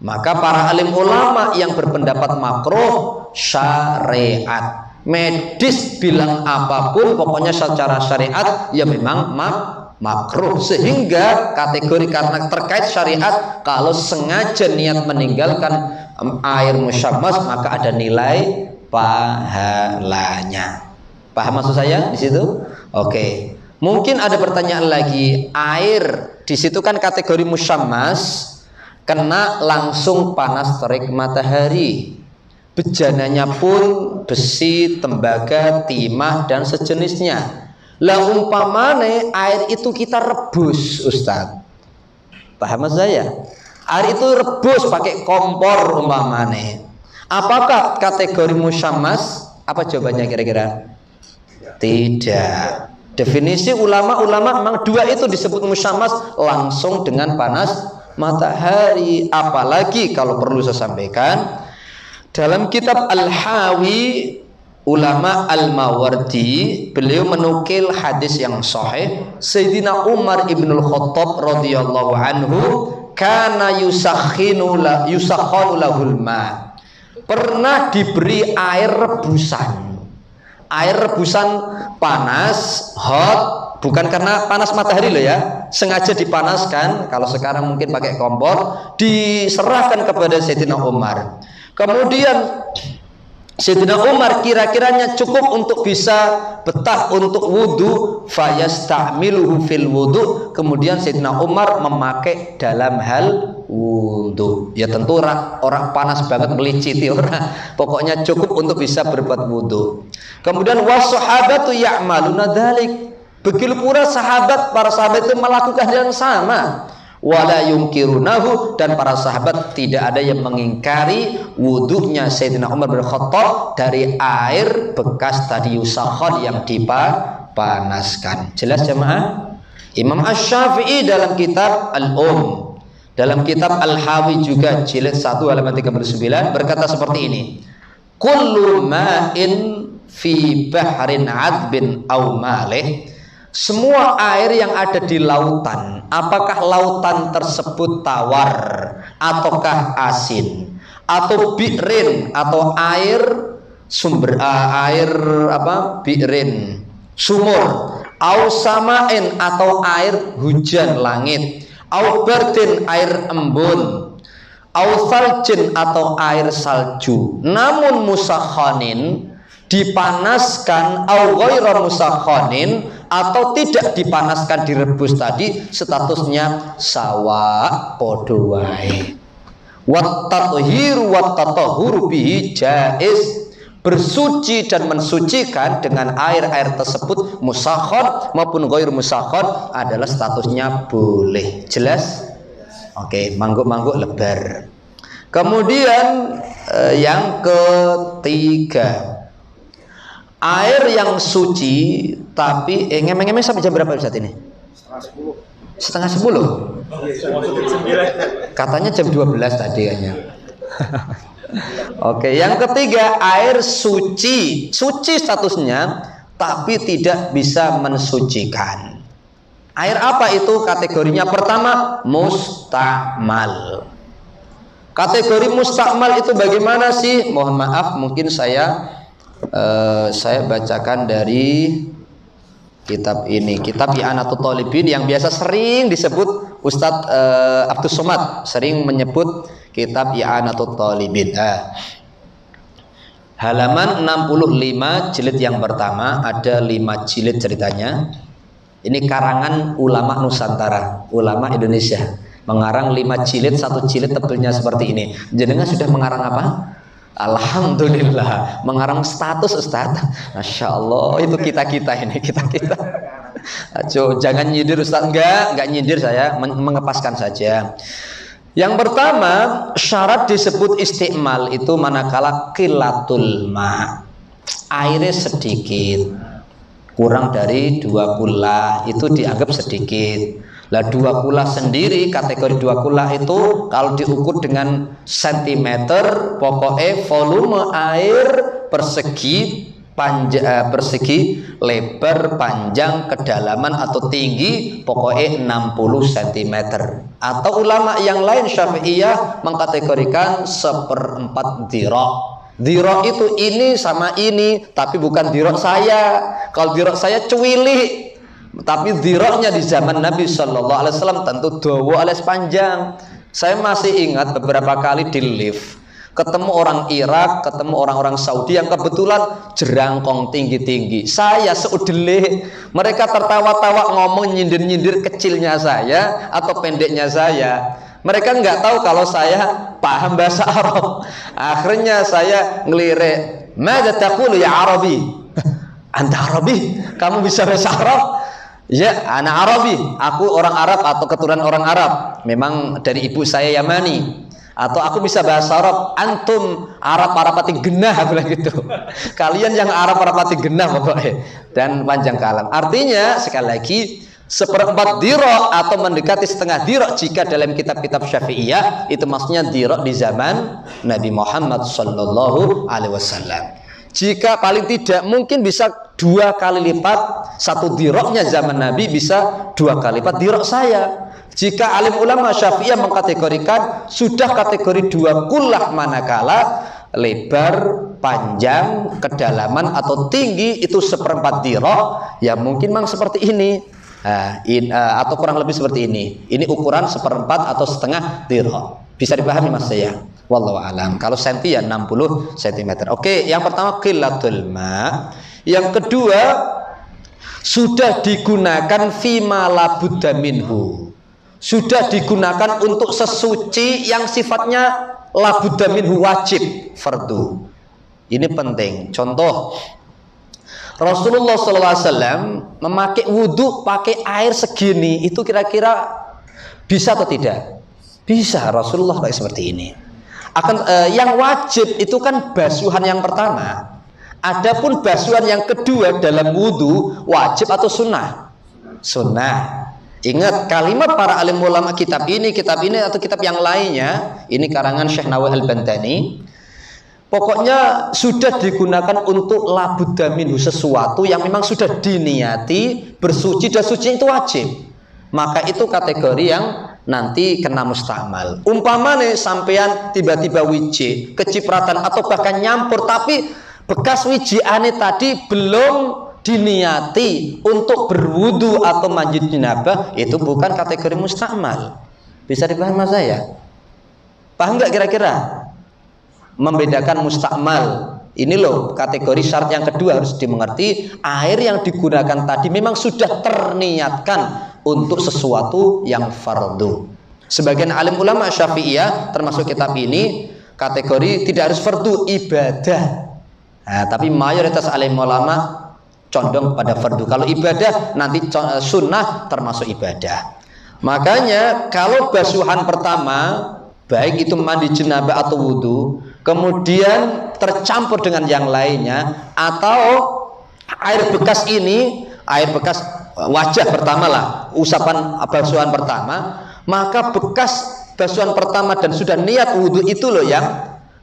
Maka para alim ulama yang berpendapat makruh syariat. Medis bilang apapun, pokoknya secara syariat ya memang makruh. Sehingga kategori karena terkait syariat, kalau sengaja niat meninggalkan air musyammas maka ada nilai pahalanya. Paham maksud saya di situ? Oke. Mungkin ada pertanyaan lagi, air di situ kan kategori musyammas, kena langsung panas terik matahari. Bejananya pun besi, tembaga, timah dan sejenisnya. Lah umpamane air itu kita rebus, Ustaz. Paham saya? Air itu rebus pakai kompor umpamane. Apakah kategori musyammas? Apa jawabannya kira-kira? Tidak. Definisi ulama-ulama memang 2 itu disebut musyammas, langsung dengan panas matahari. Apalagi kalau perlu saya sampaikan, dalam kitab Al-Hawi ulama Al-Mawardi, beliau menukil hadis yang sahih Sayyidina Umar ibnul Khattab radhiyallahu anhu kana yusakhinu lahul ma, pernah diberi air rebusan panas, hot, bukan karena panas matahari loh ya, sengaja dipanaskan. Kalau sekarang mungkin pakai kompor, diserahkan kepada Sayyidina Umar. Kemudian Sayyidina Umar kira-kiranya cukup untuk bisa betah untuk wudhu, fayasta'miluhu fil wudhu. Kemudian Sayyidina Umar memakai dalam hal wudhu. Ya tentu orang panas banget meliciti orang. Pokoknya cukup untuk bisa berbuat wudhu. Kemudian wassahabatu ya'maluna dzalik. Begitu pula para sahabat itu melakukan hal yang sama. Wala yungkirunahu, dan para sahabat tidak ada yang mengingkari wudhunya Sayyidina Umar bin Khattab dari air bekas tadi yusakhon yang dipanaskan. Jelas jemaah? Imam Asy-Syafi'i dalam kitab dalam kitab Al-Hawi juga jilid 1 halaman 39 berkata seperti ini. Kullu ma'in fi bahrin 'adbin aw malih, semua air yang ada di lautan, apakah lautan tersebut tawar ataukah asin, atau bi'rin, atau air sumber bi'rin, sumur, au samain, atau air hujan langit, au bardin, air embun, au saljin, atau air salju, namun musakhanin, dipanaskan, au ghairu musakhanin, atau tidak dipanaskan direbus tadi, statusnya sawa podo wae. Wat tathiru wat tatahuru bihi jaiz, bersuci dan mensucikan dengan air-air tersebut musakhon maupun ghairu musakhon adalah statusnya boleh. Jelas? Oke, mangguk-mangguk lebar. Kemudian yang ketiga, air yang suci tapi ngemeng-ngemeng sampai jam berapa saat ini? Setengah 10. Katanya jam 12 tadi kayaknya. Oke, yang ketiga, air suci statusnya tapi tidak bisa mensucikan. Air apa itu? Kategorinya pertama mustakmal. Kategori mustakmal itu bagaimana sih? Mohon maaf, mungkin saya bacakan dari kitab ini, kitab I'anatul Talibin yang biasa sering disebut Ustadz Abdus Somad, sering menyebut kitab I'anatul Talibin. Halaman 65 jilid yang pertama, ada 5 jilid ceritanya. Ini karangan ulama Nusantara, ulama Indonesia, mengarang 5 jilid, 1 jilid tebelnya seperti ini. Jenengan sudah mengarang apa? Alhamdulillah, mengarang status Ustaz. Masya Allah, itu kita ini, kita. Aduh, jangan nyindir Ustaz. Enggak nyindir, saya mengepaskan saja. Yang pertama, syarat disebut istiqmal itu manakala qillatul ma, airnya sedikit, kurang dari 2 kula, itu dianggap sedikit. Lah 2 kula sendiri, kategori 2 kula itu kalau diukur dengan sentimeter, pokoknya volume air persegi lebar, panjang, kedalaman atau tinggi pokoknya 60 cm. Atau ulama yang lain Syafi'iyah mengkategorikan 1/4 dirok. Dirok itu ini sama ini, tapi bukan dirok saya. Kalau dirok saya cuwili, tapi diroknya di zaman Nabi Shallallahu Alaihi Wasallam tentu dawa alias panjang. Saya masih ingat beberapa kali di lift ketemu orang Irak, ketemu orang-orang Saudi yang kebetulan jerangkong tinggi-tinggi. Saya seudele, mereka tertawa-tawa ngomong nyindir-nyindir kecilnya saya atau pendeknya saya. Mereka nggak tahu kalau saya paham bahasa Arab. Akhirnya saya ngelirik, "Madza taqulu ya Arabi?" Anta Arabi? Kamu bisa bahasa Arab? Ya, anak Arabi, aku orang Arab atau keturunan orang Arab. Memang dari ibu saya Yamani. Atau aku bisa bahasa Arab. Antum Arab Arabati genah, aku bilang gitu. Kalian yang Arab Arabati genah pokoknya. Dan panjang kalam. Artinya sekali lagi 1/4 dirok atau mendekati setengah dirok jika dalam kitab-kitab Syafi'iyah itu maksudnya dirok di zaman Nabi Muhammad Sallallahu Alaihi Wasallam. jika paling tidak mungkin bisa 2 kali lipat, 1 diroknya zaman Nabi bisa 2 kali lipat dirok saya. Jika alim ulama Syafi'iyah mengkategorikan sudah kategori 2 kullah manakala lebar, panjang, kedalaman atau tinggi itu 1/4 dirok, ya mungkin memang seperti ini. Atau kurang lebih seperti ini. Ini ukuran 1/4 atau setengah dirok. Bisa dipahami Mas saya? Wallahu alam. Kalau senti ya 60 cm. Oke, yang pertama qillatul ma. Yang kedua sudah digunakan fima la budda minhu. Sudah digunakan untuk sesuci yang sifatnya la budda minhu, wajib, fardu. Ini penting. Contoh, Rasulullah SAW memakai wudhu pakai air segini, itu kira-kira bisa atau tidak? Bisa. Rasulullah kayak seperti ini. Yang wajib itu kan basuhan yang pertama. Adapun basuhan yang kedua dalam wudhu wajib atau sunnah? Sunnah. Ingat kalimat para alim ulama kitab ini atau kitab yang lainnya, ini karangan Syekh Nawawi Al-Bantani. Pokoknya sudah digunakan untuk la budda minhu, sesuatu yang memang sudah diniati bersuci dan suci itu wajib. Maka itu kategori yang nanti kena mustakmal. Umpamane sampean tiba-tiba wiji, kecipratan atau bahkan nyampur, tapi bekas wijiane tadi belum diniati untuk berwudu atau manjid janabah, itu bukan kategori mustakmal. Bisa dipahami Mas saya? Paham nggak kira-kira? Membedakan mustakmal. Ini loh kategori syarat yang kedua harus dimengerti. Air yang digunakan tadi memang sudah terniatkan untuk sesuatu yang fardu. Sebagian alim ulama Syafi'iyah termasuk kitab ini kategori tidak harus fardu, ibadah. Tapi mayoritas alim ulama condong pada fardu. Kalau ibadah nanti sunnah termasuk ibadah. Makanya kalau basuhan pertama baik itu mandi janabah atau wudu, kemudian tercampur dengan yang lainnya, atau air bekas ini, air bekas wajah pertama lah, usapan basuhan pertama, maka bekas basuhan pertama dan sudah niat wudu itu loh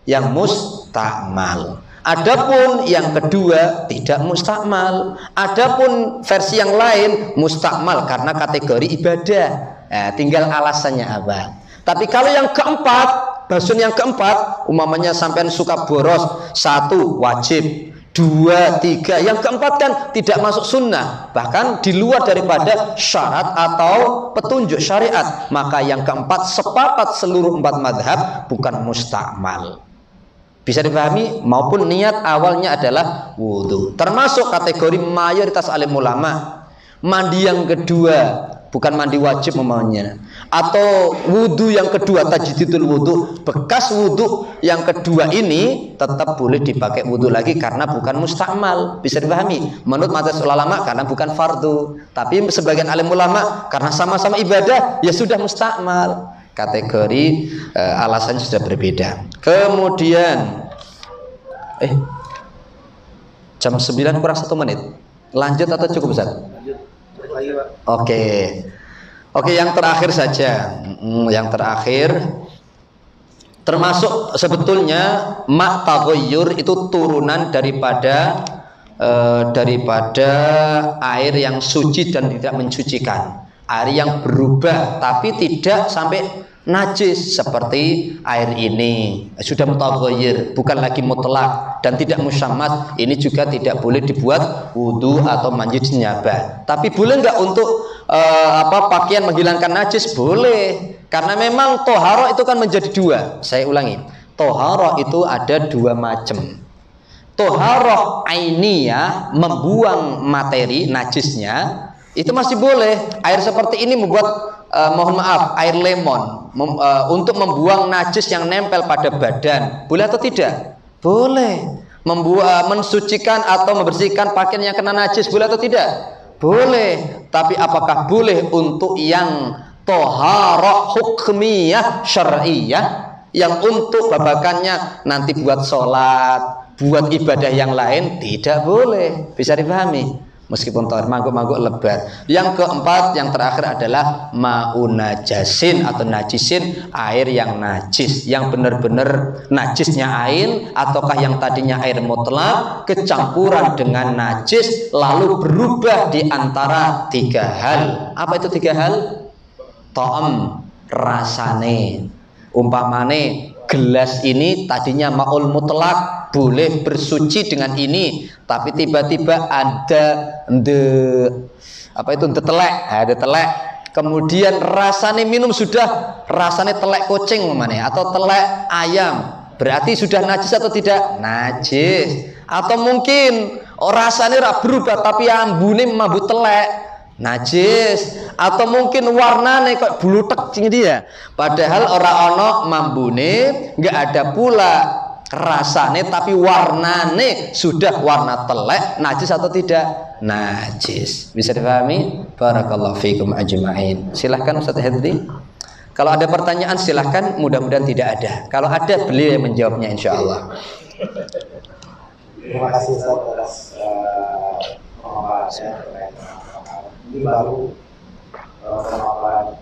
yang mustakmal. Adapun yang kedua tidak mustakmal. Adapun versi yang lain mustakmal karena kategori ibadah. Tinggal alasannya apa. Tapi kalau yang keempat, basuhan yang keempat, umpamanya sampean suka boros, 1 wajib, 2, 3, yang keempat kan tidak masuk sunnah, bahkan di luar daripada syarat atau petunjuk syariat, maka yang keempat sepakat seluruh 4 madhab bukan mustakmal. Bisa dipahami? Maupun niat awalnya adalah wudhu. Termasuk kategori mayoritas alim ulama, mandi yang kedua bukan mandi wajib umpamanya, atau wudhu yang kedua tajdidul wudhu, bekas wudhu yang kedua ini tetap boleh dipakai wudhu lagi karena bukan mustakmal. Bisa dipahami? Menurut mazhab ulama karena bukan fardu, tapi sebagian alim ulama karena sama-sama ibadah ya sudah mustakmal. Kategori alasannya sudah berbeda. Kemudian jam 9 kurang 1 menit. Lanjut atau cukup Ustaz? Oke, yang terakhir saja. Yang terakhir termasuk sebetulnya mak taghayyur itu turunan daripada air yang suci dan tidak mensucikan. Air yang berubah tapi tidak sampai najis seperti air ini sudah mutaghayyir, bukan lagi mutlak dan tidak musyammat. Ini juga tidak boleh dibuat wudu atau manjid janabah. Tapi boleh nggak untuk pakaian menghilangkan najis? Boleh, karena memang toharo itu kan menjadi 2. Saya ulangi, toharo itu ada 2 macam. Toharo ainiyah, membuang materi najisnya, itu masih boleh. Air seperti ini membuat air lemon untuk membuang najis yang nempel pada badan, boleh atau tidak? Boleh. Mensucikan atau membersihkan pakaian yang kena najis, boleh atau tidak? Boleh. Tapi apakah boleh untuk yang toharah hukmiyah syar'iyah, yang untuk babakannya nanti buat sholat, buat ibadah yang lain? Tidak boleh. Bisa dipahami? meskipun tahir, mangkuk-mangkuk lebat. Yang keempat, yang terakhir adalah ma'un najasin atau najisin, air yang najis, yang benar-benar najisnya air, ataukah yang tadinya air mutlak kecampuran dengan najis lalu berubah di antara tiga hal. Apa itu tiga hal? Ta'am, rasane. Umpamane gelas ini tadinya ma'ul mutlak, boleh bersuci dengan ini, tapi tiba-tiba ada telek, kemudian rasanya minum sudah rasanya telek kucing atau telek ayam, berarti sudah najis atau tidak? Najis. Atau mungkin rasanya berubah tapi ambune mabut telek, najis. Atau mungkin warnane kok bulutek dia, padahal ora ono mambune, nggak ada pula rasane tapi warnane sudah warna telek, najis atau tidak? Najis. Bisa dipahami? Barakallahu fiikum ajma'in. Silahkan Ustaz Hedri. Kalau ada pertanyaan silahkan, mudah-mudahan tidak ada. Kalau ada beliau yang menjawabnya insyaallah. Terima kasih Ustaz atas pemaparannya. Ini baru pemaparan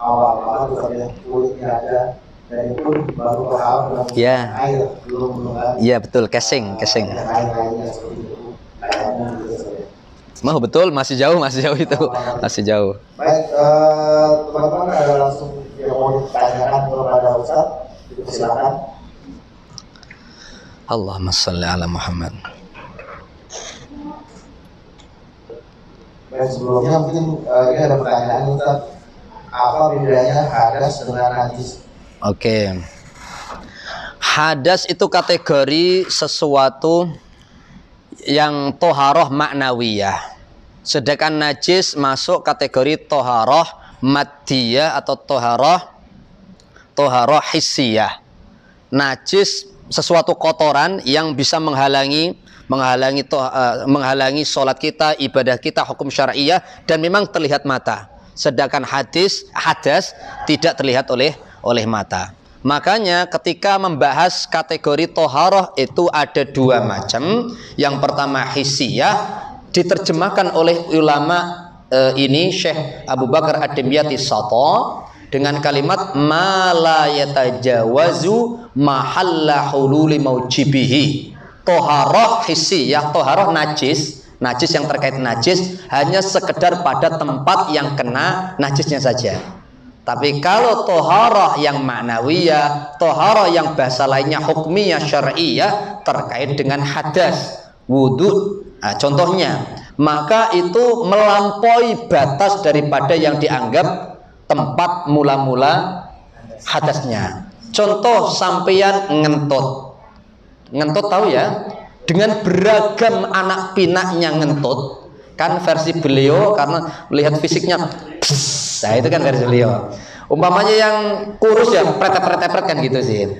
awal banget Ustaz, kulitnya aja, dan itu baru berhal dengan air, belum kan? Iya betul, casing. Air-airnya seperti itu. Mau betul, masih jauh itu, masih jauh. Baik, teman-teman ada langsung yang mau ditanyakan kepada Ustaz, silakan. Allahumma shalli ala Muhammad. Dan sebelumnya mungkin ini ada pertanyaan Ustaz, apa bedanya hadas dengan najis? Oke. Hadas itu kategori sesuatu yang toharoh maknawiyah, sedangkan najis masuk kategori toharoh maddiyah atau toharoh hissiyah. Najis sesuatu kotoran yang bisa menghalangi sholat kita, ibadah kita, hukum syariah, dan memang terlihat mata. Sedangkan hadas tidak terlihat oleh mata. Makanya ketika membahas kategori toharoh itu ada dua macam. Yang pertama hissiyah, diterjemahkan oleh ulama ini Syekh Abu Bakar Ad-Dimyati Sato dengan kalimat ma la yatajawazu mahalla hululi maujibihi. Toharoh hissiyah, toharoh najis yang terkait najis hanya sekedar pada tempat yang kena najisnya saja. Tapi kalau toharoh yang maknawiyah, toharoh yang bahasa lainnya hukmiyah syar'iyah terkait dengan hadas, wudhu, contohnya, maka itu melampaui batas daripada yang dianggap tempat mula-mula hadasnya. Contoh sampeyan ngentut tahu ya, dengan beragam anak pinaknya ngentut, kan versi beliau karena melihat fisiknya, nah itu kan versi beliau. Umpamanya yang kurus ya pret-pret kan gitu sih.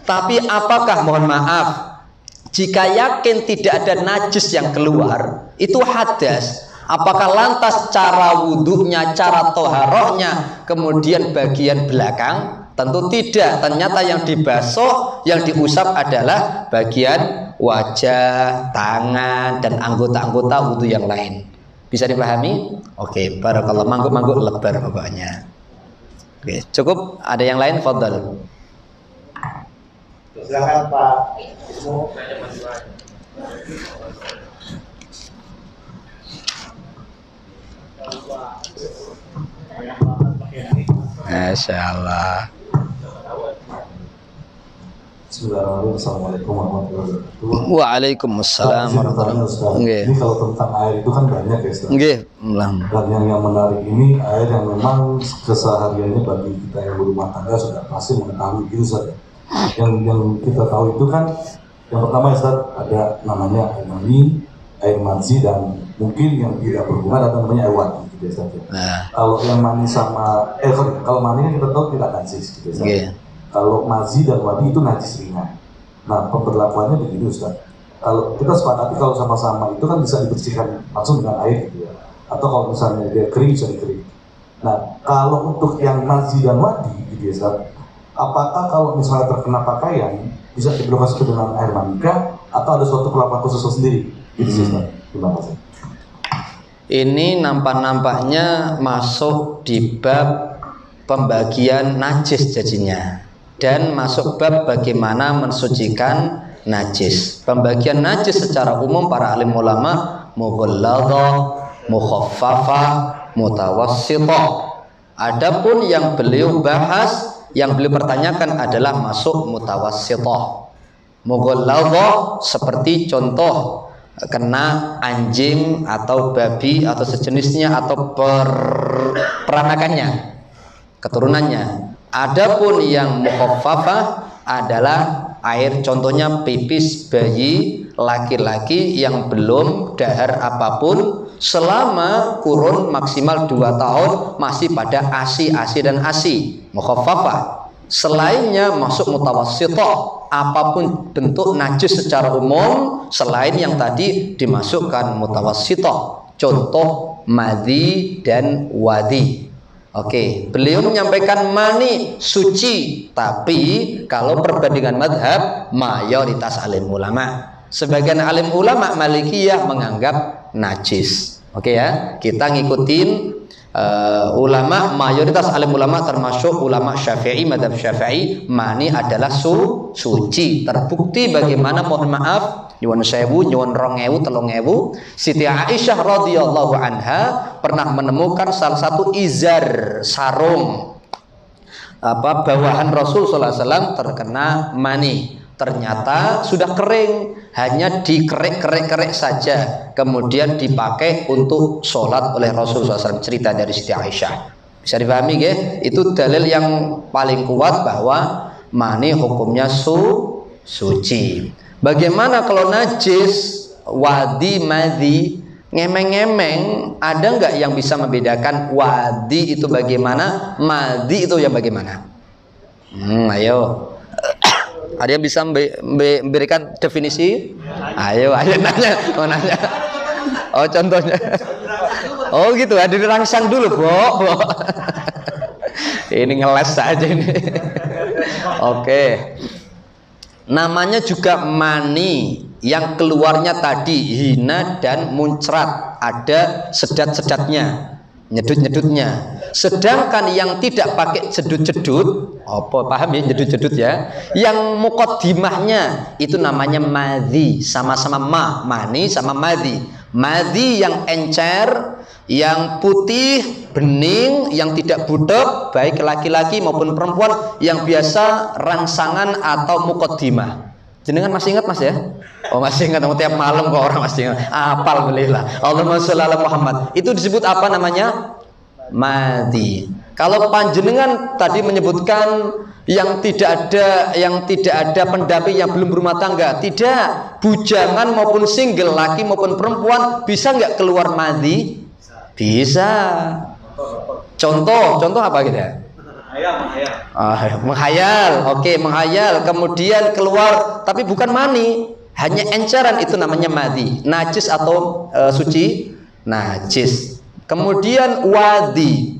Tapi apakah, mohon maaf, jika yakin tidak ada najis yang keluar, itu hadas, apakah lantas cara wudhunya, cara toharohnya, kemudian bagian belakang? Tentu tidak. Ternyata yang dibasuh, yang diusap adalah bagian wajah, tangan, dan anggota-anggota wudhu yang lain. Bisa dipahami? Oke, barakallah. Mangkuk-mangkuk lebar pokoknya. Oke, cukup. Ada yang lain? Fadhal. Silakan Pak. Masya Allah. Assalamualaikum warahmatullahi wabarakatuh. Waalaikumsalam warahmatullahi wabarakatuh. Ini kalau tentang air itu kan banyak ya Ustaz. Nggih. Dan yang menarik ini air yang memang kesehariannya bagi kita yang berumah tangga sudah pasti mengetahui gitu Ustaz. Yang kita tahu itu kan yang pertama Ustaz ada namanya air mani, air manzi, dan mungkin yang tidak berhubungan ada namanya air wadi gitu ya Ustaz. Kalau yang mani sama kalau mani kita tahu tidak najis gitu ya Ustaz. Kalau mazi dan wadi itu najis ringan. Nah, pemberlakuannya begitu Ustaz. Kalau kita sepakati kalau sama-sama itu kan bisa dibersihkan langsung dengan air gitu ya. Atau kalau misalnya dia kering bisa dikering. Nah, kalau untuk yang mazi dan wadi gitu ya Ustaz, apakah kalau misalnya terkena pakaian bisa dibersihkan dengan air mani atau ada suatu perlakuan khusus sendiri? Gitu sih Ustaz. Terima kasih. Ini nampaknya masuk di bab pembagian najis jadinya, dan masuk bab bagaimana mensucikan najis. Pembagian najis secara umum para alim ulama mughalladhah, mukhaffafah, mutawassithah. Adapun yang beliau bahas, yang beliau pertanyakan adalah masuk mutawassithah. Mughalladhah seperti contoh kena anjing atau babi atau sejenisnya atau peranakannya, keturunannya. Adapun yang mukhaffafah adalah air, contohnya pipis bayi laki-laki yang belum dahar apapun selama kurun maksimal 2 tahun masih pada ASI dan ASI, mukhaffafah. Selainnya masuk mutawassithah, apapun bentuk najis secara umum selain yang tadi dimasukkan mutawassithah, contoh madhi dan wadi. Oke, beliau menyampaikan mani suci, tapi kalau perbandingan madhab mayoritas alim ulama, sebagian alim ulama Malikiyah menganggap najis. Oke ya, kita ngikutin ulama, mayoritas alim ulama termasuk ulama Syafi'i, madhab Syafi'i, mani adalah suci. Terbukti bagaimana, mohon maaf, nyuwun sewu, nyuwun 2000, 3000, Siti Aisyah radhiyallahu anha pernah menemukan salah satu izar, sarung bawahan Rasul sallallahu alaihi wasallam terkena mani. Ternyata sudah kering, hanya dikerek-kerek saja, kemudian dipakai untuk sholat oleh Rasulullah SAW. Cerita dari Siti Aisyah, bisa dipahami ya? Itu dalil yang paling kuat bahwa mani hukumnya suci. Bagaimana kalau najis, wadi, madhi, ngemeng-ngemeng? Ada nggak yang bisa membedakan wadi itu bagaimana, madhi itu yang bagaimana? Ayo. Ada yang bisa memberikan definisi? Ayo nanya. Oh contohnya. Oh gitu, ada dirangsang dulu, Bo. Ini ngeles saja ini. Oke. Namanya juga mani, yang keluarnya tadi hina dan muncrat, ada sedat-sedatnya, nyedut-nyedutnya. Sedangkan yang tidak pakai jedut-jedut, paham ya, jedut-jedut ya, yang muqaddimahnya itu namanya madhi, sama-sama mani sama madhi. Madhi yang encer, yang putih, bening, yang tidak butek, baik laki-laki maupun perempuan, yang biasa rangsangan atau muqaddimah. Jenengan masih ingat Mas ya? Oh masih ingat, tiap malam kok orang masih ingat. Apal belilah. Allahumma sholli ala Muhammad. Itu disebut apa namanya? Madhi. Kalau panjenengan tadi menyebutkan yang tidak ada pendamping, yang belum berumah tangga, tidak, bujangan maupun single, laki maupun perempuan, bisa nggak keluar madhi? Bisa. Contoh apa gitu? Menghayal. Oke, menghayal, kemudian keluar tapi bukan mani, hanya enceran, itu namanya madhi. Najis atau suci? Najis. Kemudian wadi,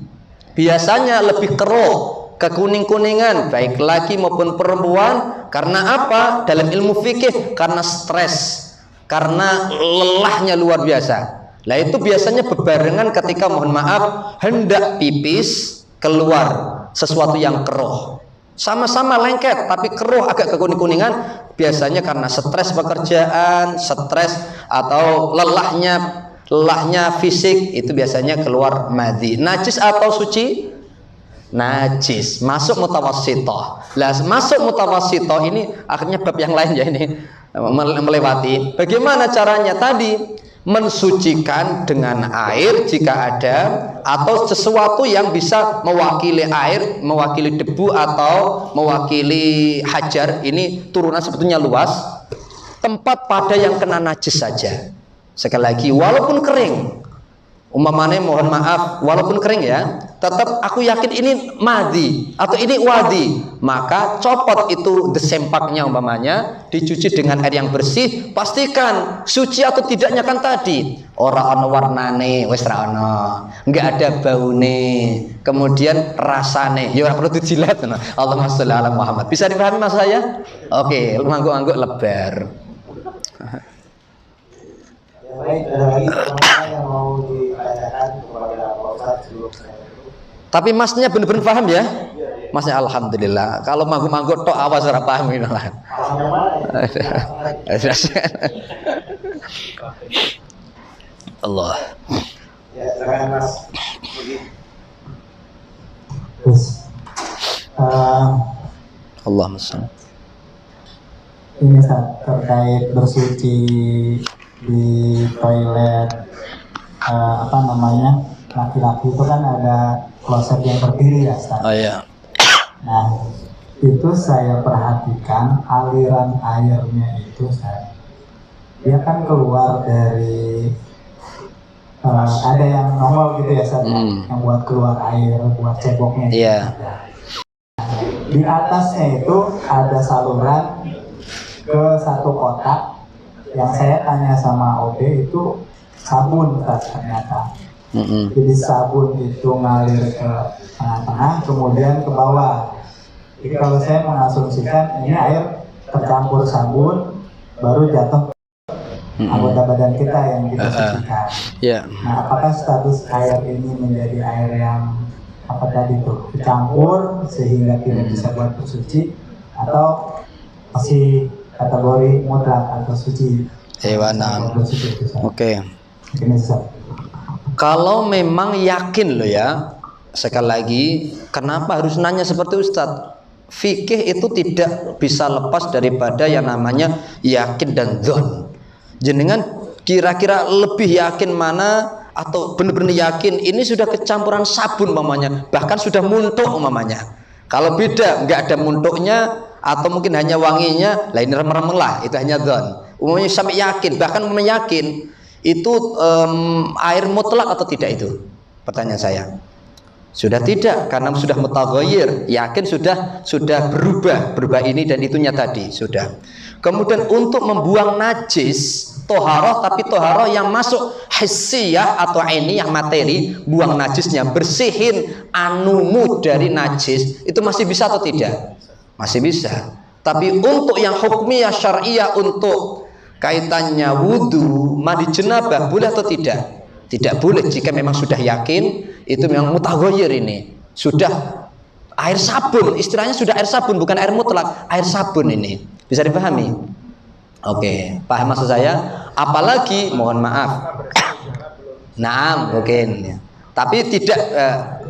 biasanya lebih keruh, kekuning-kuningan, baik laki maupun perempuan. Karena apa? Dalam ilmu fikih, karena stres, karena lelahnya luar biasa. Nah itu biasanya berbarengan ketika, mohon maaf, hendak pipis, keluar sesuatu yang keruh, sama-sama lengket tapi keruh, agak kekuning-kuningan, biasanya karena stres pekerjaan, stres atau lelahnya fisik, itu biasanya keluar madhi. Najis atau suci? Najis. Masuk mutawassithah. Lah masuk mutawassithah ini akhirnya bab yang lain ya, ini melewati. Bagaimana caranya tadi? Mensucikan dengan air jika ada, atau sesuatu yang bisa mewakili air, mewakili debu atau mewakili hajar. Ini turunan sebetulnya luas. Tempat pada yang kena najis saja. Sekali lagi, walaupun kering, umpamanya mohon maaf, walaupun kering ya, tetap aku yakin ini madhi atau ini wadi, maka copot itu desempaknya, umpamanya dicuci dengan air yang bersih, pastikan suci atau tidaknya kan tadi ora ono warnane, wis ra ono, enggak ada baune, kemudian rasane ya ora perlu dijilat. Allahumma sholli ala Muhammad. Bisa dipahami Mas saya? Oke, ngangguk-ngangguk lebar. Baik, ada lagi teman-teman yang mau ditanya? Tapi masnya bener-bener paham ya? Masnya alhamdulillah. Kalau manggut-manggut tok awas ora paham ini lah. Allah. Ya, silakan Mas. Terus, Allah masalah. ini Ustaz, terkait bersuci di toilet laki-laki itu kan ada kloset yang berdiri ya Ustaz. Oh iya. Nah, itu saya perhatikan aliran airnya itu Ustaz, dia kan keluar dari ada yang nongol gitu ya Ustaz, yang buat keluar air, buat ceboknya. Iya. Di atasnya itu ada saluran ke satu kotak yang saya tanya sama OB itu sabun Ustaz, ternyata. Jadi sabun itu ngalir ke tengah-tengah kemudian ke bawah. Jadi kalau saya mengasumsikan ini air tercampur sabun baru jatuh anggota badan kita yang kita sucikan. Ya. Nah, apakah status air ini menjadi air yang apa tadi tuh bercampur sehingga tidak bisa buat bersuci, atau masih kategori mutlak atau suci? Oke. Ini Ustaz. Kalau memang yakin loh ya, sekali lagi, kenapa harus nanya seperti Ustadz? Fikih itu tidak bisa lepas daripada yang namanya yakin dan dzon. Jenengan kira-kira lebih yakin mana, atau benar-benar yakin ini sudah kecampuran sabun umpamanya, bahkan sudah muntuk umpamanya. Kalau beda, nggak ada muntuknya atau mungkin hanya wanginya, lah ini remeng-remeng lah, itu hanya dzon. Umumnya sampai yakin, bahkan meyakin itu air mutlak atau tidak itu? Pertanyaan saya. Sudah tidak, karena sudah mutaghayyir, yakin sudah berubah ini dan itunya tadi sudah. Kemudian untuk membuang najis, toharoh, tapi toharoh yang masuk hissiyah atau ainiyah materi, buang najisnya, bersihin anumu dari najis, itu masih bisa atau tidak? Masih bisa. Tapi untuk yang hukmiyah syar'iyah, untuk kaitannya wudu, mandi jenabah, boleh atau tidak? Tidak boleh jika memang sudah yakin itu memang mutaghayyir, ini sudah air sabun, istilahnya sudah air sabun, bukan air mutlak, air sabun ini. Bisa dipahami? Oke, paham maksud saya? Apalagi mohon maaf. Nah, mungkin. Tapi tidak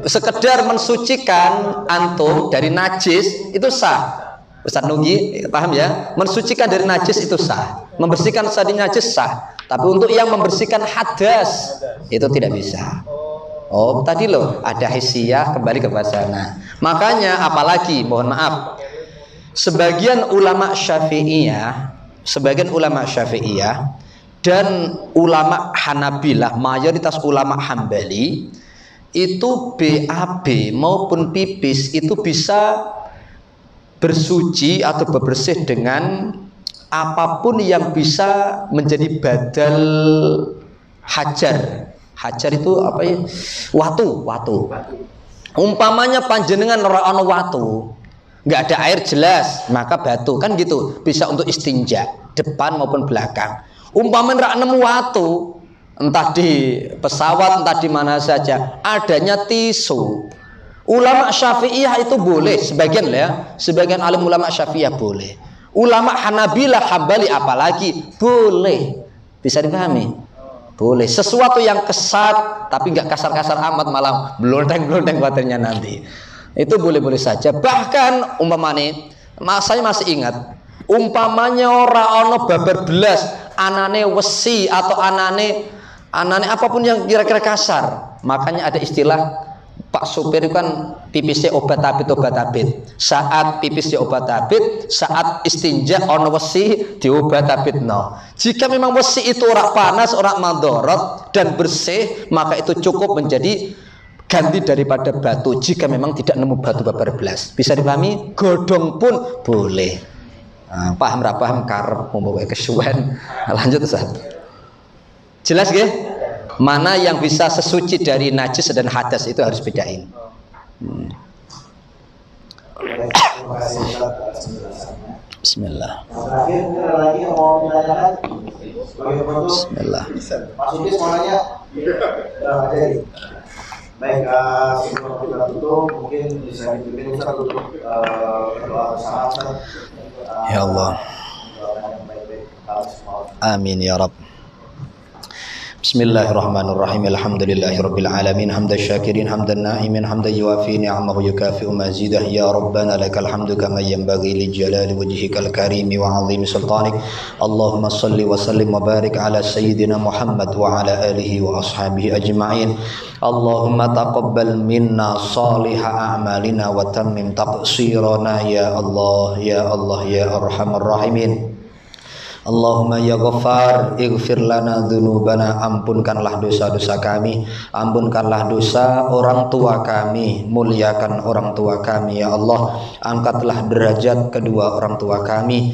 sekedar mensucikan antum dari najis itu sah. Ustaz Nugi, paham ya? Mensucikan dari najis itu sah. Membersihkan dari najis sah. Tapi untuk yang membersihkan hadas itu tidak bisa. Oh, tadi loh ada hissiyah, kembali ke sana. Makanya apalagi mohon maaf, sebagian ulama Syafi'iyah dan ulama Hanabilah, mayoritas ulama Hambali itu BAB maupun pipis itu bisa bersuci atau berbersih dengan apapun yang bisa menjadi badal hajar. Hajar itu apa ya? Watu. Umpamanya panjenengan ora ana watu, nggak ada air jelas, maka batu kan gitu, bisa untuk istinja depan maupun belakang. Umpamanya ora nemu watu, entah di pesawat entah di mana saja, adanya tisu. Ulama Syafi'iyah itu boleh, sebagian alim ulama Syafi'iyah boleh. Ulama Hanabilah, Hambali apalagi boleh. Bisa dipahami? Boleh. Sesuatu yang kesat tapi nggak kasar-kasar amat, malah blonteng-blonteng waternya nanti. Itu boleh-boleh saja. Bahkan umpamanya, saya masih ingat, umpamanya ora ono babar belas, anane wesi atau anane apapun yang kira-kira kasar. Makanya ada istilah Pak supir itu kan pipisnya obat tabit. Saat pipisnya obat tabit, saat istinja ono wesi di obat tabit no. Jika memang wesi itu ora panas, ora mandorot dan bersih, maka itu cukup menjadi ganti daripada batu. Jika memang tidak nemu batu babar belas, bisa dipahami? Godong pun boleh. Nah, paham ra paham karep membawa kesuwen. Lanjut Ustaz. Jelas nggih? Mana yang bisa sesuci dari najis dan hadas itu harus bedain. Bismillah. Terakhir lagi yang mau ditanyakan sebagai penutup. Bismillah. Mas Udis mau nanya? Jadi. Baik, sebelum kita tutup, mungkin bisa dipimpin Ustaz untuk doa bersama Ustaz. Ya Allah. Doakan yang baik-baik kita semua. Amin ya Rabb. Bismillahirrahmanirrahim. Alhamdulillahirabbil alamin. Hamdan syakirin, hamdan na'imin, hamdan yuwafi ni'amahu yukafi'u mazidah. Ya Rabbana lakal hamdu kama yanbaghi li jalali wajhikal karim wa 'azimi sultanik. Allahumma shalli wa sallim wa barik ala sayyidina Muhammad wa ala alihi wa ashabihi ajma'in. Allahumma taqabbal minna salihah a'malina wa tammim taqsirana ya Allah ya Allah ya arhamar rahimin. Allahumma ya Ghaffar, ighfir lana dzunubana, ampunkanlah dosa-dosa kami, ampunkanlah dosa orang tua kami, muliakan orang tua kami ya Allah, angkatlah derajat kedua orang tua kami,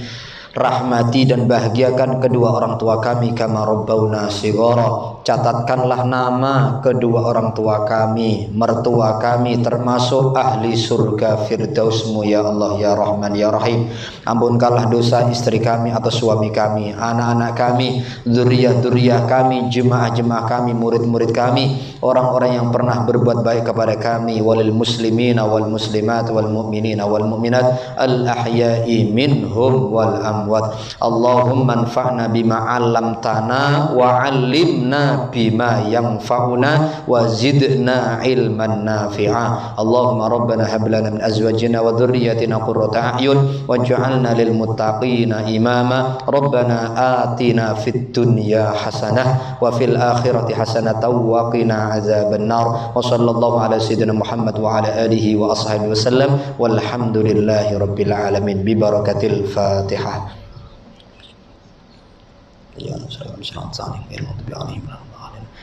rahmati dan bahagiakan kedua orang tua kami kama rabbauna shighara. Catatkanlah nama kedua orang tua kami, mertua kami termasuk ahli surga firdausmu ya Allah ya Rahman ya Rahim. Ampunkanlah dosa istri kami atau suami kami, anak-anak kami, dzurriyyah-dzurriyyah kami, jemaah-jemaah kami, murid-murid kami, orang-orang yang pernah berbuat baik kepada kami, walil muslimina wal muslimat wal mu'minina wal mu'minat al ahya'i minhum wal amwat. Allahumma anfa'na bima 'allamtana wa 'allimna bima yanfa'una wa zidna ilman nafi'a. Allahumma rabbana hab lana min azwajina wa dhurriyyatina qurrata a'yun waj'alna lil muttaqina imama. Rabbana atina fid dunya hasanah wa fil akhirati hasanah wa qina azabannar. Wa sallallahu ala sayyidina Muhammad wa ala alihi wa ashabihi wasallam walhamdulillahi rabbil alamin bi barakatil Fatihah.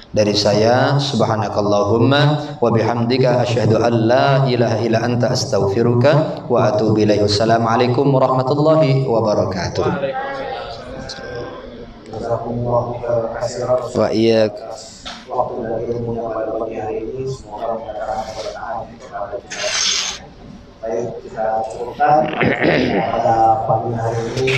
Dari saya, subhanakallahumma wa bihamdika asyhadu an la ilaha illa anta astaghfiruka wa atubu ilaik. Wassalamualaikum warahmatullahi wabarakatuh. Wa iyyak. Waktu dan ilmunya pada pagi hari ini semoga mendatangkan keberkahan kepada kita. Baik, kita cukupkan pada pagi hari ini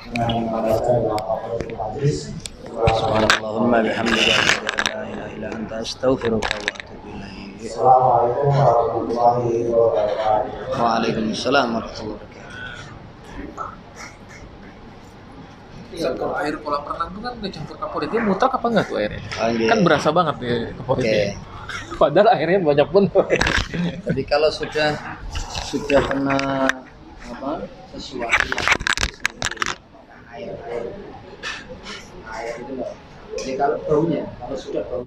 dengan membaca doa kafaratul majlis. Subhanallahumma bihamdika asyhadu an la ilaha illa anta astaghfiruka wa atubu ilaik. Assalamualaikum warahmatullahi wabarakatuh. Waalaikumsalam warahmatullahi wabarakatuh. Kalau air kolam renang itu kan udah campur kapur, itu mutlak apa enggak tuh airnya? Anjir. Kan berasa banget nih kapur Oke. itu. Padahal airnya banyak pun. Jadi kalau sudah kena sesuatu yang air itu loh. Jadi kalau baunya, kalau sudah bau